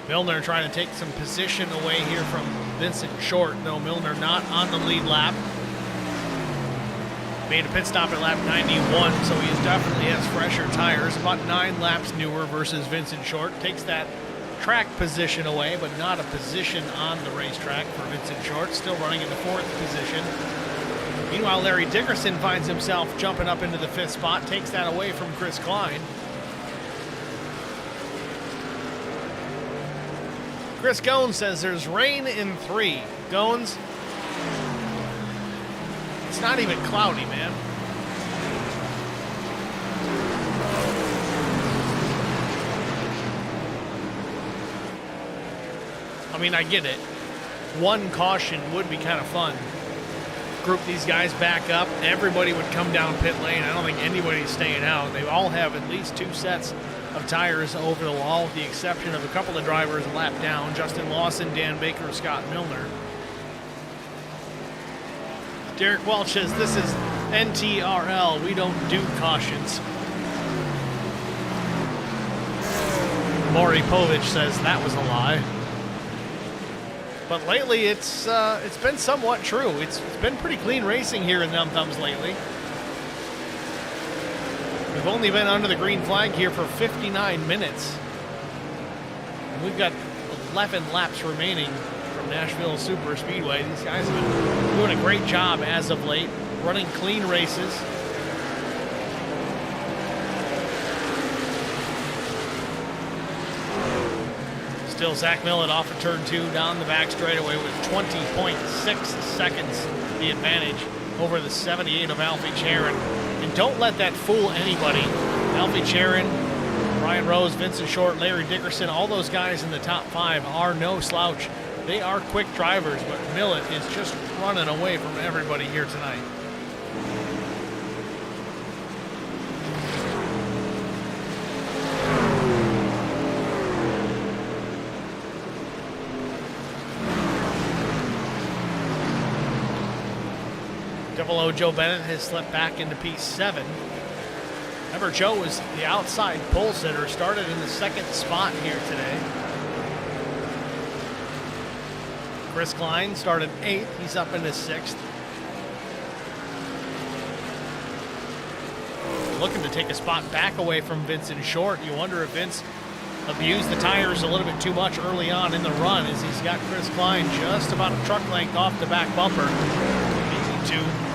Speaker 1: Milner trying to take some position away here from Vincent Short. No, Milner not on the lead lap. Made a pit stop at lap 91, so he definitely has fresher tires. About 9 laps newer versus Vincent Short. Takes that track position away, but not a position on the racetrack for Vincent Short. Still running in the 4th position. Meanwhile, Larry Dickerson finds himself jumping up into the 5th spot. Takes that away from Chris Klein. Chris Gones says there's rain in 3. Gones, it's not even cloudy, man. I mean, I get it. 1 caution would be kind of fun. Group these guys back up. Everybody would come down pit lane. I don't think anybody's staying out. They all have at least 2 sets of tires over the wall, with the exception of a couple of drivers a lap down. Justin Lawson, Dan Baker, Scott Milner. Derek Welch says, this is NTRL. We don't do cautions. Maury Povich says that was a lie. But lately, it's been somewhat true. It's been pretty clean racing here in Numb Thumbs lately. We've only been under the green flag here for 59 minutes. And we've got 11 laps remaining from Nashville Super Speedway. These guys have been doing a great job as of late, running clean races. Still Zach Millett off of turn 2 down the back straightaway with 20.6 seconds the advantage over the 78 of Alfie Charon. And don't let that fool anybody. Alfie Charon, Brian Rose, Vincent Short, Larry Dickerson, all those guys in the top 5 are no slouch. They are quick drivers, but Millett is just running away from everybody here tonight. Double O Joe Bennett has slipped back into P7. Remember, Joe was the outside pole sitter, started in the 2nd spot here today. Chris Klein started 8th. He's up into 6th. Looking to take a spot back away from Vincent Short. You wonder if Vince abused the tires a little bit too much early on in the run, as he's got Chris Klein just about a truck length off the back bumper. Easy to.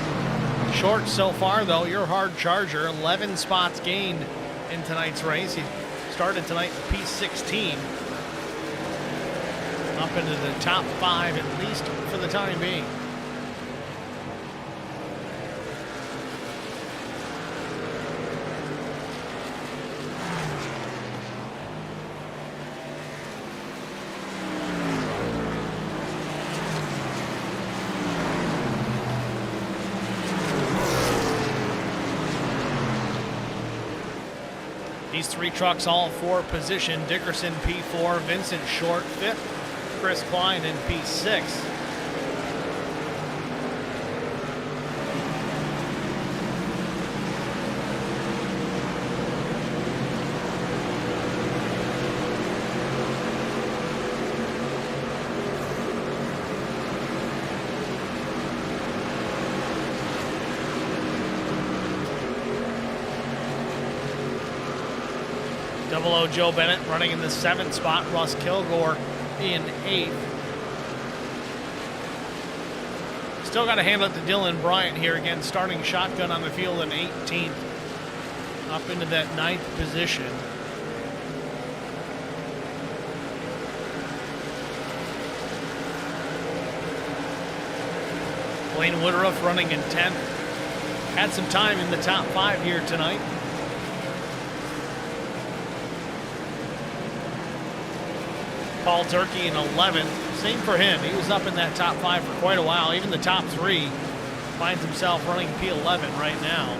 Speaker 1: Short so far, though, your hard charger, 11 spots gained in tonight's race. He started tonight in P16. Up into the top 5, at least for the time being. These 3 trucks all for position. Dickerson P4, Vincent Short 5th, Chris Klein in P6. Double O Joe Bennett running in the 7th spot. Russ Kilgore in 8th. Still got to hand it to Dylan Bryant here again, starting shotgun on the field in 18th. Up into that 9th position. Blaine Woodruff running in 10th. Had some time in the top 5 here tonight. Paul Turkey in 11th. Same for him. He was up in that top 5 for quite a while. Even the top 3 finds himself running P11 right now.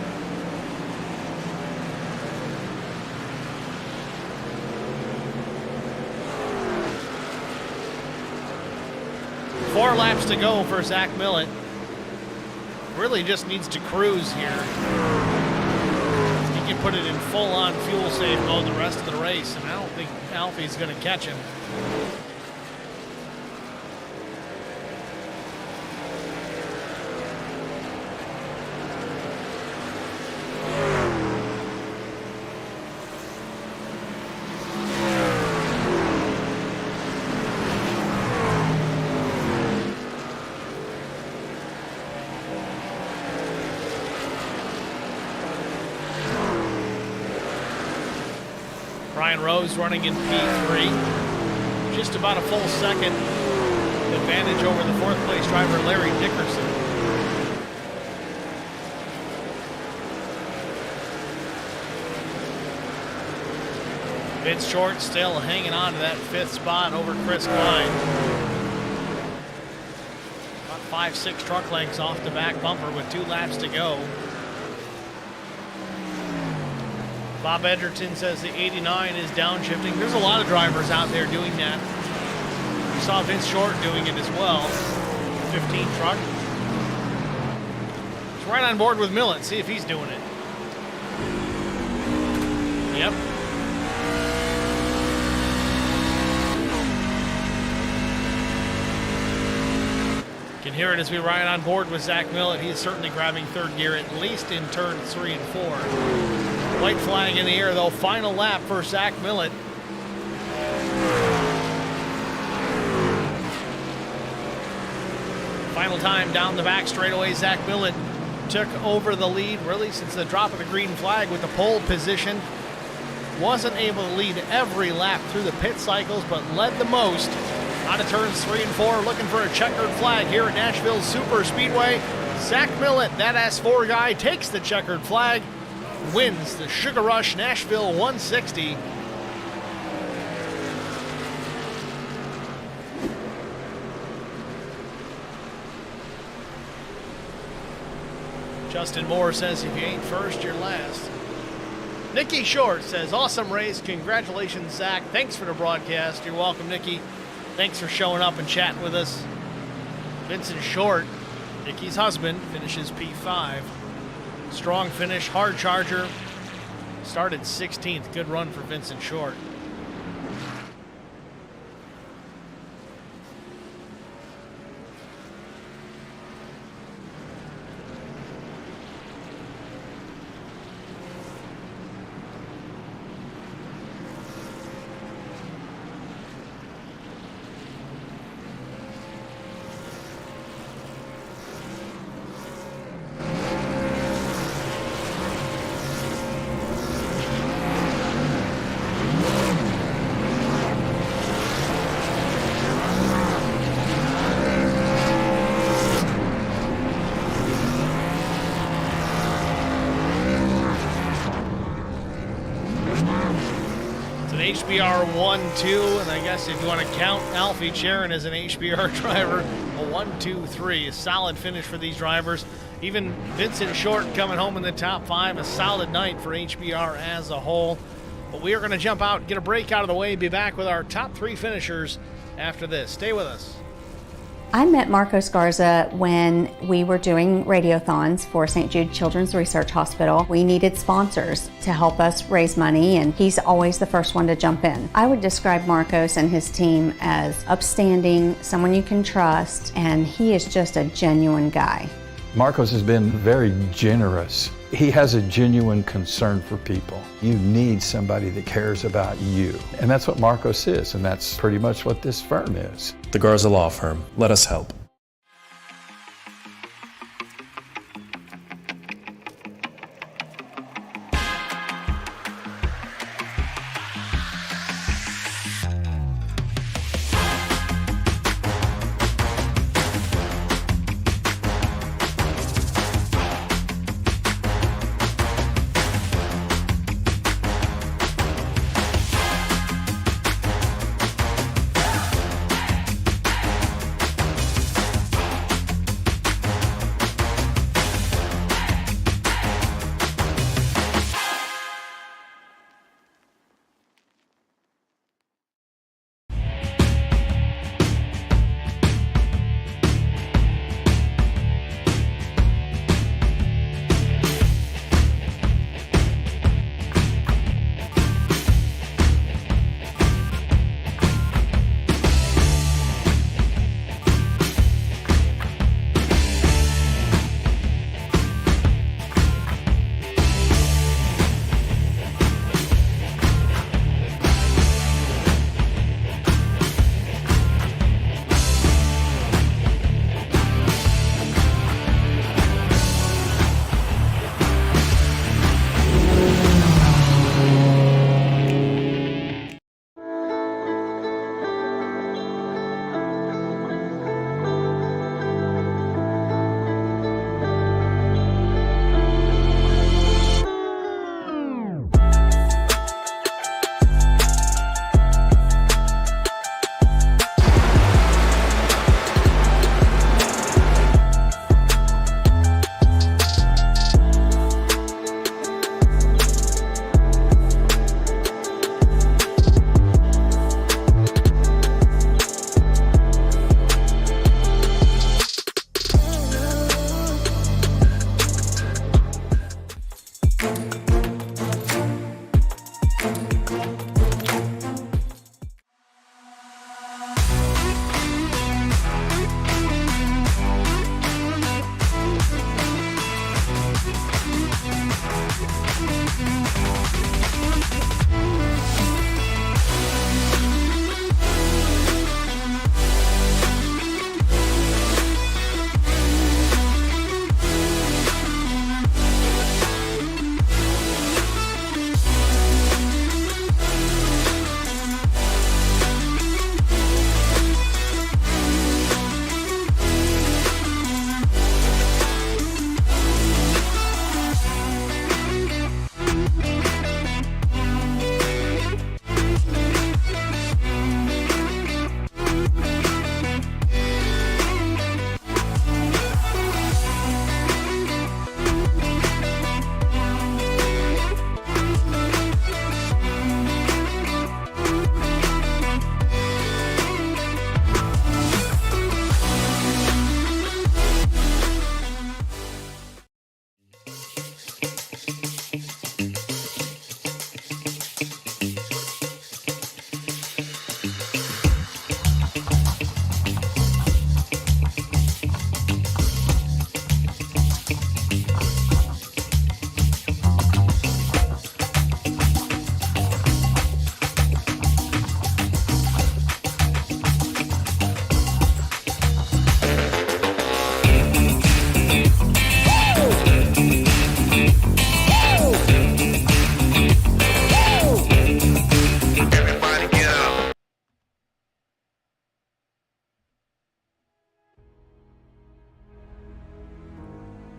Speaker 1: Four laps to go for Zach Millett. Really just needs to cruise here. He can put it in full-on fuel-safe mode the rest of the race, and I don't think Alfie's going to catch him. Ryan Rose running in P3. Just about a full second advantage over the fourth place driver, Larry Dickerson. Vince Short still hanging on to that 5th spot over Chris Klein. About 5-6 truck lengths off the back bumper with 2 laps to go. Bob Edgerton says the 89 is downshifting. There's a lot of drivers out there doing that. We saw Vince Short doing it as well. 15 truck. He's right on board with Millett. See if he's doing it. Yep. Can hear it as we ride on board with Zach Millett. He's certainly grabbing 3rd gear, at least in turns 3 and 4. White flag in the air, though. Final lap for Zach Millett. Final time down the back straightaway. Zach Millett took over the lead, really, since the drop of the green flag with the pole position. Wasn't able to lead every lap through the pit cycles, but led the most out of turns 3 and 4. Looking for a checkered flag here at Nashville Super Speedway. Zach Millett, that S4 guy, takes the checkered flag. Wins the Sugar Rush Nashville 160. Justin Moore says if you ain't first, you're last. Nikki Short says awesome race. Congratulations, Zach. Thanks for the broadcast. You're welcome, Nikki. Thanks for showing up and chatting with us. Vincent Short, Nikki's husband, finishes P5. Strong finish, hard charger. Started 16th. Good run for Vincent Short. HBR 1-2, and I guess if you want to count Alfie Charon as an HBR driver, a 1-2-3, a solid finish for these drivers. Even Vincent Short coming home in the top 5, a solid night for HBR as a whole. But we are going to jump out, get a break out of the way, be back with our top 3 finishers after this. Stay with us.
Speaker 2: I met Marco Scarza when we were doing radiothons for St. Jude Children's Research Hospital. We needed sponsors to help us raise money, and he's always the first one to jump in. I would describe Marcos and his team as upstanding, someone you can trust, and he is just a genuine guy.
Speaker 3: Marcos has been very generous. He has a genuine concern for people. You need somebody that cares about you. And that's what Marcos is, and that's pretty much what this firm is.
Speaker 4: The Garza Law Firm. Let us help.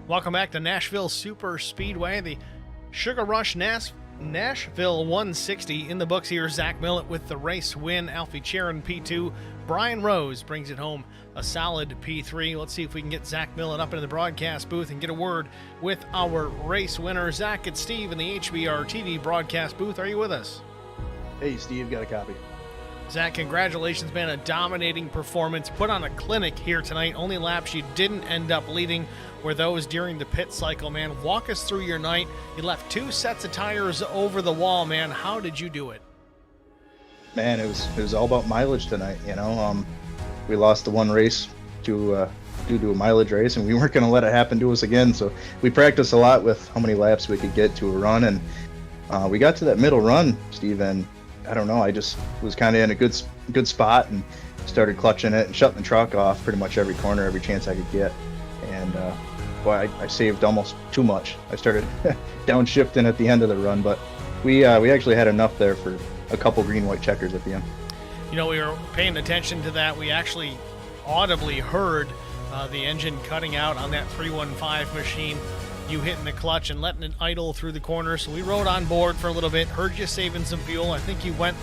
Speaker 1: Welcome back to Nashville Super Speedway, the Sugar Rush Nashville 160 in the books here. Zach Millett with the race win. Alfie Charon P2. Brian Rose brings it home a solid P3. Let's see if we can get Zach Millett up into the broadcast booth and get a word with our race winner. Zach, it's Steve in the HBR TV broadcast booth. Are you with us?
Speaker 5: Hey, Steve, got a copy.
Speaker 1: Zach, congratulations, man. A dominating performance. Put on a clinic here tonight. Only laps you didn't end up leading were those during the pit cycle, man. Walk us through your night. You left 2 sets of tires over the wall, man. How did you do it?
Speaker 5: Man, it was all about mileage tonight, We lost the one race due to a mileage race, and we weren't going to let it happen to us again. So we practiced a lot with how many laps we could get to a run, and we got to that middle run, Steve, and I don't know, I just was kind of in a good spot and started clutching it and shutting the truck off pretty much every corner, every chance I could get. And I saved almost too much. I started downshifting at the end of the run, but we actually had enough there for a couple green-white checkers at the end.
Speaker 1: We were paying attention to that. We actually audibly heard the engine cutting out on that 315 machine. You hitting the clutch and letting it idle through the corner. So we rode on board for a little bit, heard you saving some fuel. I think you went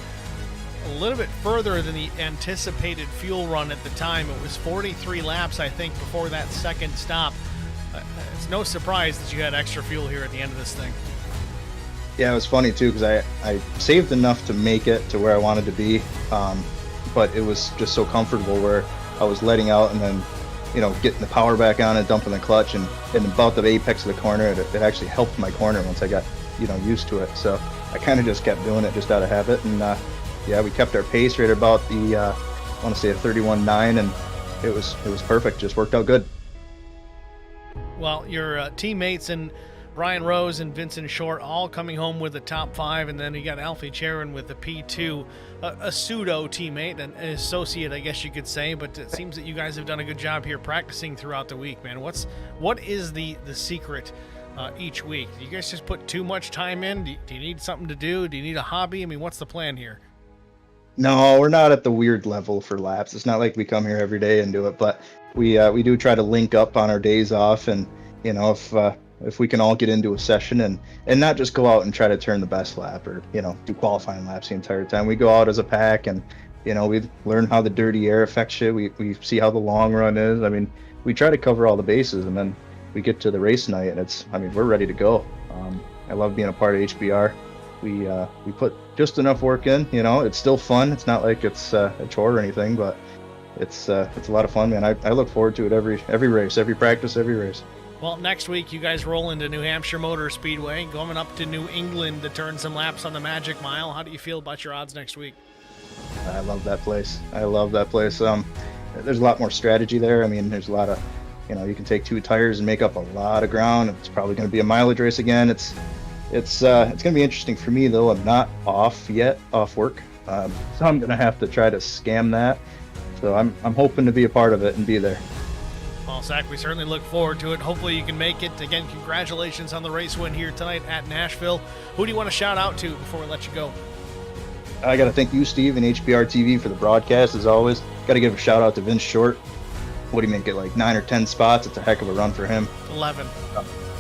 Speaker 1: a little bit further than the anticipated fuel run at the time. It was 43 laps, I think, before that second stop. It's no surprise that you had extra fuel here at the end of this thing.
Speaker 5: Yeah, it was funny too, because I saved enough to make it to where I wanted to be, but it was just so comfortable where I was letting out and then getting the power back on and dumping the clutch, and about the apex of the corner, it actually helped my corner once I got, used to it. So I kind of just kept doing it just out of habit, and we kept our pace right about the, I want to say a 31.9, and it was perfect. Just worked out good.
Speaker 1: Well, your teammates and Brian Rose and Vincent Short all coming home with the top 5, and then you got Alfie Charon with the P2, a pseudo teammate, an associate, I guess you could say. But it seems that you guys have done a good job here practicing throughout the week, man. What is the secret each week? Do you guys just put too much time in? Do you need something to do? Do you need a hobby? I mean, what's the plan here?
Speaker 5: No, we're not at the weird level for laps. It's not like we come here every day and do it, but we do try to link up on our days off, and if we can all get into a session and not just go out and try to turn the best lap or do qualifying laps the entire time. We go out as a pack, and we learn how the dirty air affects you. We see how the long run is. I mean, we try to cover all the bases, and then we get to the race night, and we're ready to go. I love being a part of HBR. We put just enough work in. It's still fun. It's not like it's a chore or anything, but it's a lot of fun, man. I look forward to it every race, every practice, every race.
Speaker 1: Well, next week you guys roll into New Hampshire Motor Speedway, going up to New England to turn some laps on the Magic Mile. How do you feel about your odds next week?
Speaker 5: I love that place. There's a lot more strategy there. I mean, there's a lot of, you can take 2 tires and make up a lot of ground. It's probably going to be a mileage race again. It's going to be interesting for me, though. I'm not off work, so I'm going to have to try to scam that. So I'm hoping to be a part of it and be there.
Speaker 1: Well, Zach, we certainly look forward to it. Hopefully you can make it. Again, congratulations on the race win here tonight at Nashville. Who do you want to shout out to before we let you go?
Speaker 5: I got to thank you, Steve, and HBR TV for the broadcast, as always. Got to give a shout out to Vince Short. What do you mean, get like 9 or 10 spots? It's a heck of a run for him.
Speaker 1: 11.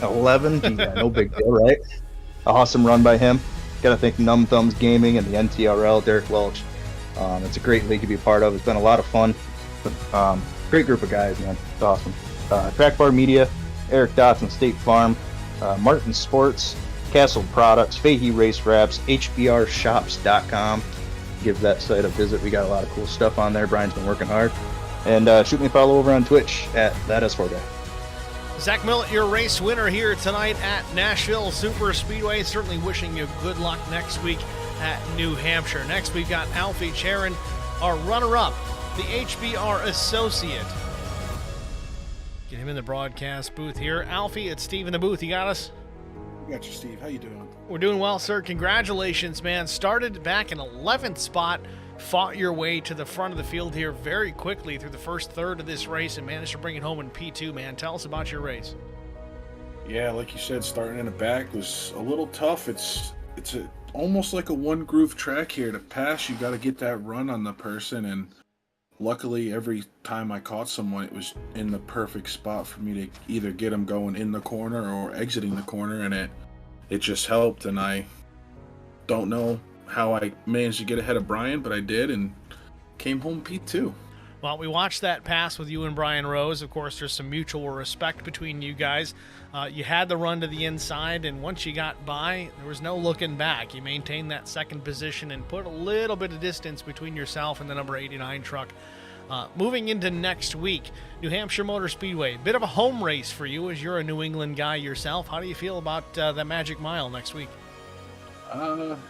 Speaker 5: 11? Yeah, no big deal, right? Awesome run by him. Got to thank Numb Thumbs Gaming and the NTRL, Derek Welch. It's a great league to be a part of. It's been a lot of fun. Great group of guys, man. It's awesome. Track Bar Media, Eric Dotson, State Farm, Martin Sports, Castle Products, Fahey Race Wraps, HBRShops.com. Give that site a visit. We got a lot of cool stuff on there. Brian's been working hard. And shoot me a follow over on Twitch at ThatS4Guy.
Speaker 1: Zach Millett, your race winner here tonight at Nashville Super Speedway. Certainly wishing you good luck next week at New Hampshire. Next, we've got Alfie Charon, our runner-up, the HBR associate. Get him in the broadcast booth here. Alfie, it's Steve in the booth. You got us?
Speaker 6: I got you, Steve. How you doing?
Speaker 1: We're doing well, sir. Congratulations, man. Started back in 11th spot, fought your way to the front of the field here very quickly through the first third of this race and managed to bring it home in P2, man. Tell us about your race.
Speaker 6: Yeah, like you said, starting in the back was a little tough. It's almost like a one-groove track here. To pass, you got to get that run on the person, and luckily, every time I caught someone, it was in the perfect spot for me to either get them going in the corner or exiting the corner, and it just helped. And I don't know how I managed to get ahead of Brian, but I did, and came home P2.
Speaker 1: Well, we watched that pass with you and Brian Rose. Of course, there's some mutual respect between you guys. You had the run to the inside, and once you got by, there was no looking back. You maintained that second position and put a little bit of distance between yourself and the number 89 truck. Moving into next week, New Hampshire Motor Speedway. Bit of a home race for you as you're a New England guy yourself. How do you feel about the Magic Mile next week?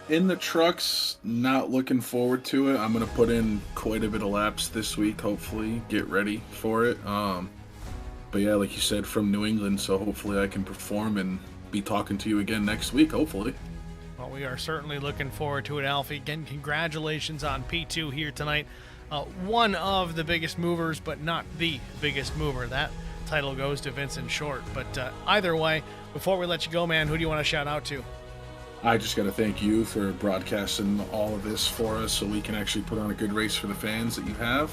Speaker 6: In the trucks, not looking forward to it. I'm going to put in quite a bit of laps this week, hopefully, get ready for it. But yeah, like you said, from New England, so hopefully I can perform and be talking to you again next week, hopefully.
Speaker 1: Well, we are certainly looking forward to it, Alfie. Again, congratulations on P2 here tonight. One of the biggest movers, but not the biggest mover. That title goes to Vincent Short. But either way, before we let you go, man, who do you want to shout out to?
Speaker 6: I just got to thank you for broadcasting all of this for us so we can actually put on a good race for the fans that you have.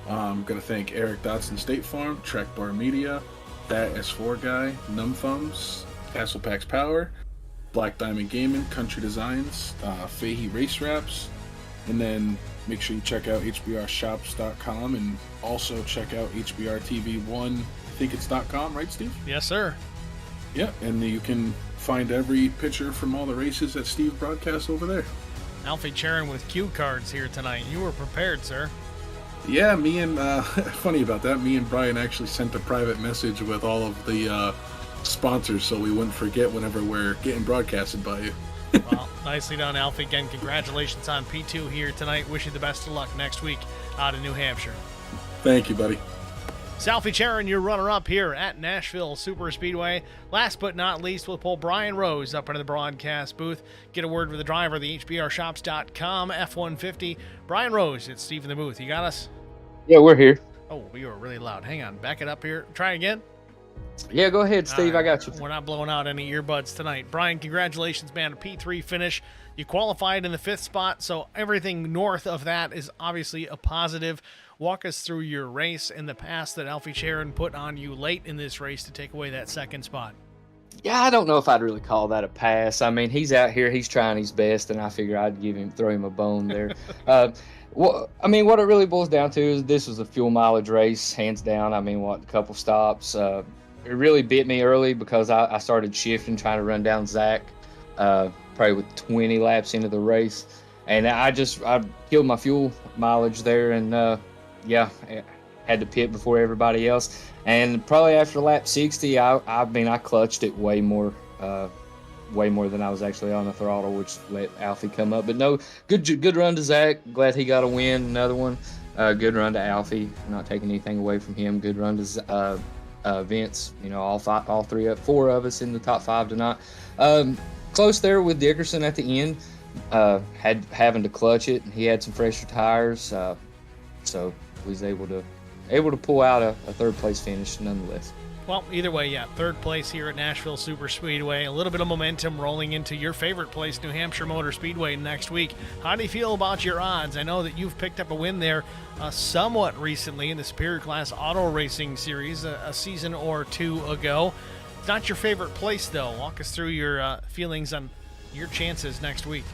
Speaker 6: I'm going to thank Eric Dotson State Farm, Trek Bar Media, That S4 Guy, Numb Thumbs, Castle Packs Power, Black Diamond Gaming, Country Designs, Fahey Race Wraps, and then make sure you check out hbrshops.com and also check out hbrtv1, I think it's .com, right, Steve?
Speaker 1: Yes, sir.
Speaker 6: Yeah, and you can find every picture from all the races that Steve broadcasts over there.
Speaker 1: Alfie Charon with cue cards here tonight. You were prepared, sir.
Speaker 6: Yeah, me and, funny about that, me and Brian actually sent a private message with all of the sponsors so we wouldn't forget whenever we're getting broadcasted by you.
Speaker 1: Well, nicely done, Alfie. Again, congratulations on P2 here tonight. Wish you the best of luck next week out in New Hampshire.
Speaker 6: Thank you, buddy.
Speaker 1: Alfie Charon, your runner-up here at Nashville Super Speedway. Last but not least, we'll pull Brian Rose up into the broadcast booth, get a word with the driver of the hbrshops.com F-150. Brian Rose, it's Steve in the booth. You got us?
Speaker 7: Yeah, we're here.
Speaker 1: Oh, you are really loud. Hang on, back it up here. Try again.
Speaker 7: Yeah, go ahead, Steve. I got you.
Speaker 1: We're not blowing out any earbuds tonight. Brian, congratulations, man. A P3 finish. You qualified in the 5th spot, so everything north of that is obviously a positive. Walk us through your race and the pass that Alfie Charon put on you late in this race to take away that 2nd spot.
Speaker 7: Yeah, I don't know if I'd really call that a pass. I mean, he's out here, he's trying his best, and I figure I'd throw him a bone there. Well, I mean, what it really boils down to is this was a fuel mileage race, hands down. I mean, a couple stops. It really bit me early because I started shifting, trying to run down Zach, probably with 20 laps into the race. And I killed my fuel mileage there, and yeah, had to pit before everybody else. And probably after lap 60, I clutched it way more than I was actually on the throttle, which let Alfie come up. But no, good run to Zach. Glad he got a win. Another one. Good run to Alfie. Not taking anything away from him. Good run to Vince. You know, four of us in the top 5 tonight. Close there with Dickerson at the end. Having to clutch it. He had some fresher tires, so he was able to pull out a 3rd place finish nonetheless.
Speaker 1: Well, either way, yeah, 3rd place here at Nashville Super Speedway. A little bit of momentum rolling into your favorite place, New Hampshire Motor Speedway, next week. How do you feel about your odds? I know that you've picked up a win there somewhat recently in the Superior Class Auto Racing Series a season or 2 ago. It's not your favorite place, though. Walk us through your feelings on your chances next week.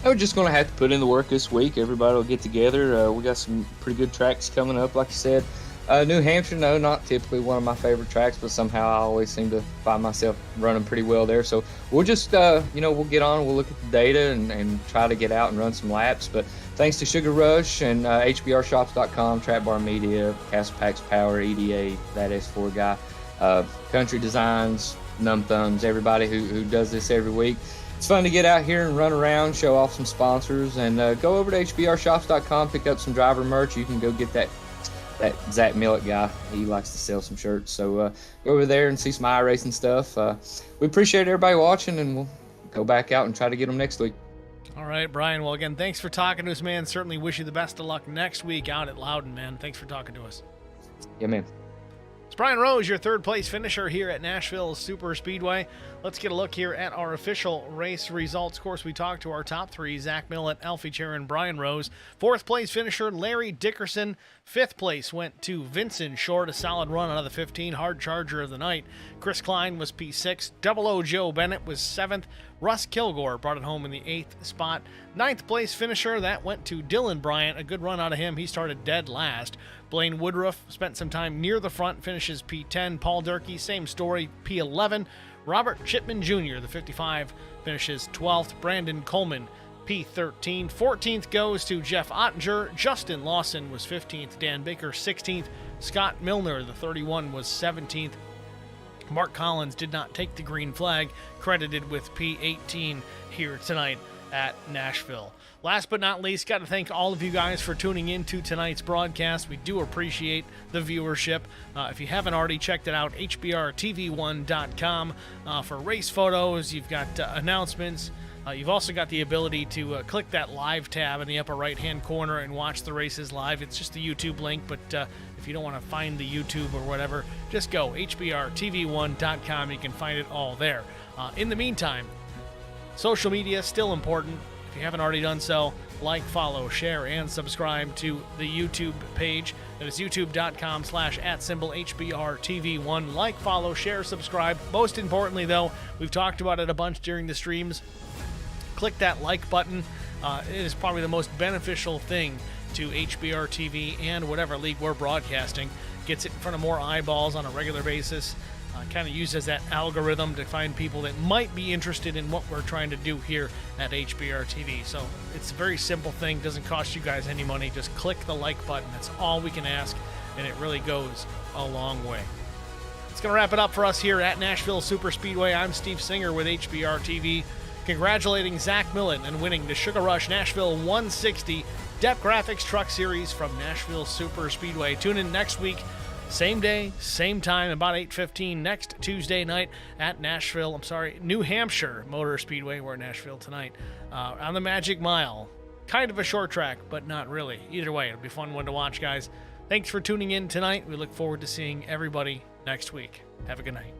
Speaker 7: We're just going to have to put in the work this week. Everybody will get together. We got some pretty good tracks coming up, like you said. New Hampshire, no, not typically one of my favorite tracks, but somehow I always seem to find myself running pretty well there. So we'll just, we'll get on, we'll look at the data and try to get out and run some laps. But thanks to Sugar Rush and hbrshops.com, Trap Bar Media, Castle Packs Power, EDA, That S4 Guy, Country Designs, Numb Thumbs, everybody who does this every week. It's fun to get out here and run around, show off some sponsors, and go over to hbrshops.com, pick up some driver merch. You can go get that Zach Millett guy. He likes to sell some shirts. So go over there and see some iRacing stuff. We appreciate everybody watching, and we'll go back out and try to get them next week.
Speaker 1: All right, Brian. Well, again, thanks for talking to us, man. Certainly wish you the best of luck next week out at Loudon, man. Thanks for talking to us.
Speaker 7: Yeah, man.
Speaker 1: It's Brian Rose, your third place finisher here at Nashville Super Speedway. Let's get a look here at our official race results. Of course, we talked to our top three, Zach Millett, Alfie Chair, and Brian Rose. Fourth place finisher, Larry Dickerson. Fifth place went to Vincent Short, a solid run out of the 15, hard charger of the night. Chris Klein was P6. Double O Joe Bennett was 7th. Russ Kilgore brought it home in the 8th spot. Ninth place finisher, that went to Dylan Bryant. A good run out of him. He started dead last. Blaine Woodruff spent some time near the front, finishes P10. Paul Durkee, same story, P11. Robert Chipman Jr., the 55, finishes 12th. Brandon Coleman, P13. 14th goes to Jeff Ottinger. Justin Lawson was 15th. Dan Baker, 16th. Scott Milner, the 31, was 17th. Mark Collins did not take the green flag, credited with P18 here tonight at Nashville. Last but not least, got to thank all of you guys for tuning in to tonight's broadcast. We do appreciate the viewership. If you haven't already checked it out, hbrtv1.com for race photos. You've got announcements. You've also got the ability to click that live tab in the upper right-hand corner and watch the races live. It's just the YouTube link, but if you don't want to find the YouTube or whatever, just go hbrtv1.com. You can find it all there. In the meantime, social media is still important. If you haven't already done so, like, follow, share, and subscribe to the YouTube page. That is youtube.com/@HBRTV1. Like, follow, share, subscribe. Most importantly, though, we've talked about it a bunch during the streams. Click that like button. It is probably the most beneficial thing to HBR TV and whatever league we're broadcasting. Gets it in front of more eyeballs on a regular basis. Kind of uses that algorithm to find people that might be interested in what we're trying to do here at HBR TV. So it's a very simple thing. Doesn't cost you guys any money. Just click the like button. That's all we can ask, and it really goes a long way. It's going to wrap it up for us here at Nashville Super Speedway. I'm Steve Singer with HBR TV. Congratulating Zach Millett and winning the Sugar Rush Nashville 160 DEP Graphics Truck Series from Nashville Super Speedway. Tune in next week, same day, same time, about 8:15 next Tuesday night at New Hampshire Motor Speedway. We're at Nashville tonight on the Magic Mile. Kind of a short track, but not really. Either way, it'll be a fun one to watch, guys. Thanks for tuning in tonight. We look forward to seeing everybody next week. Have a good night.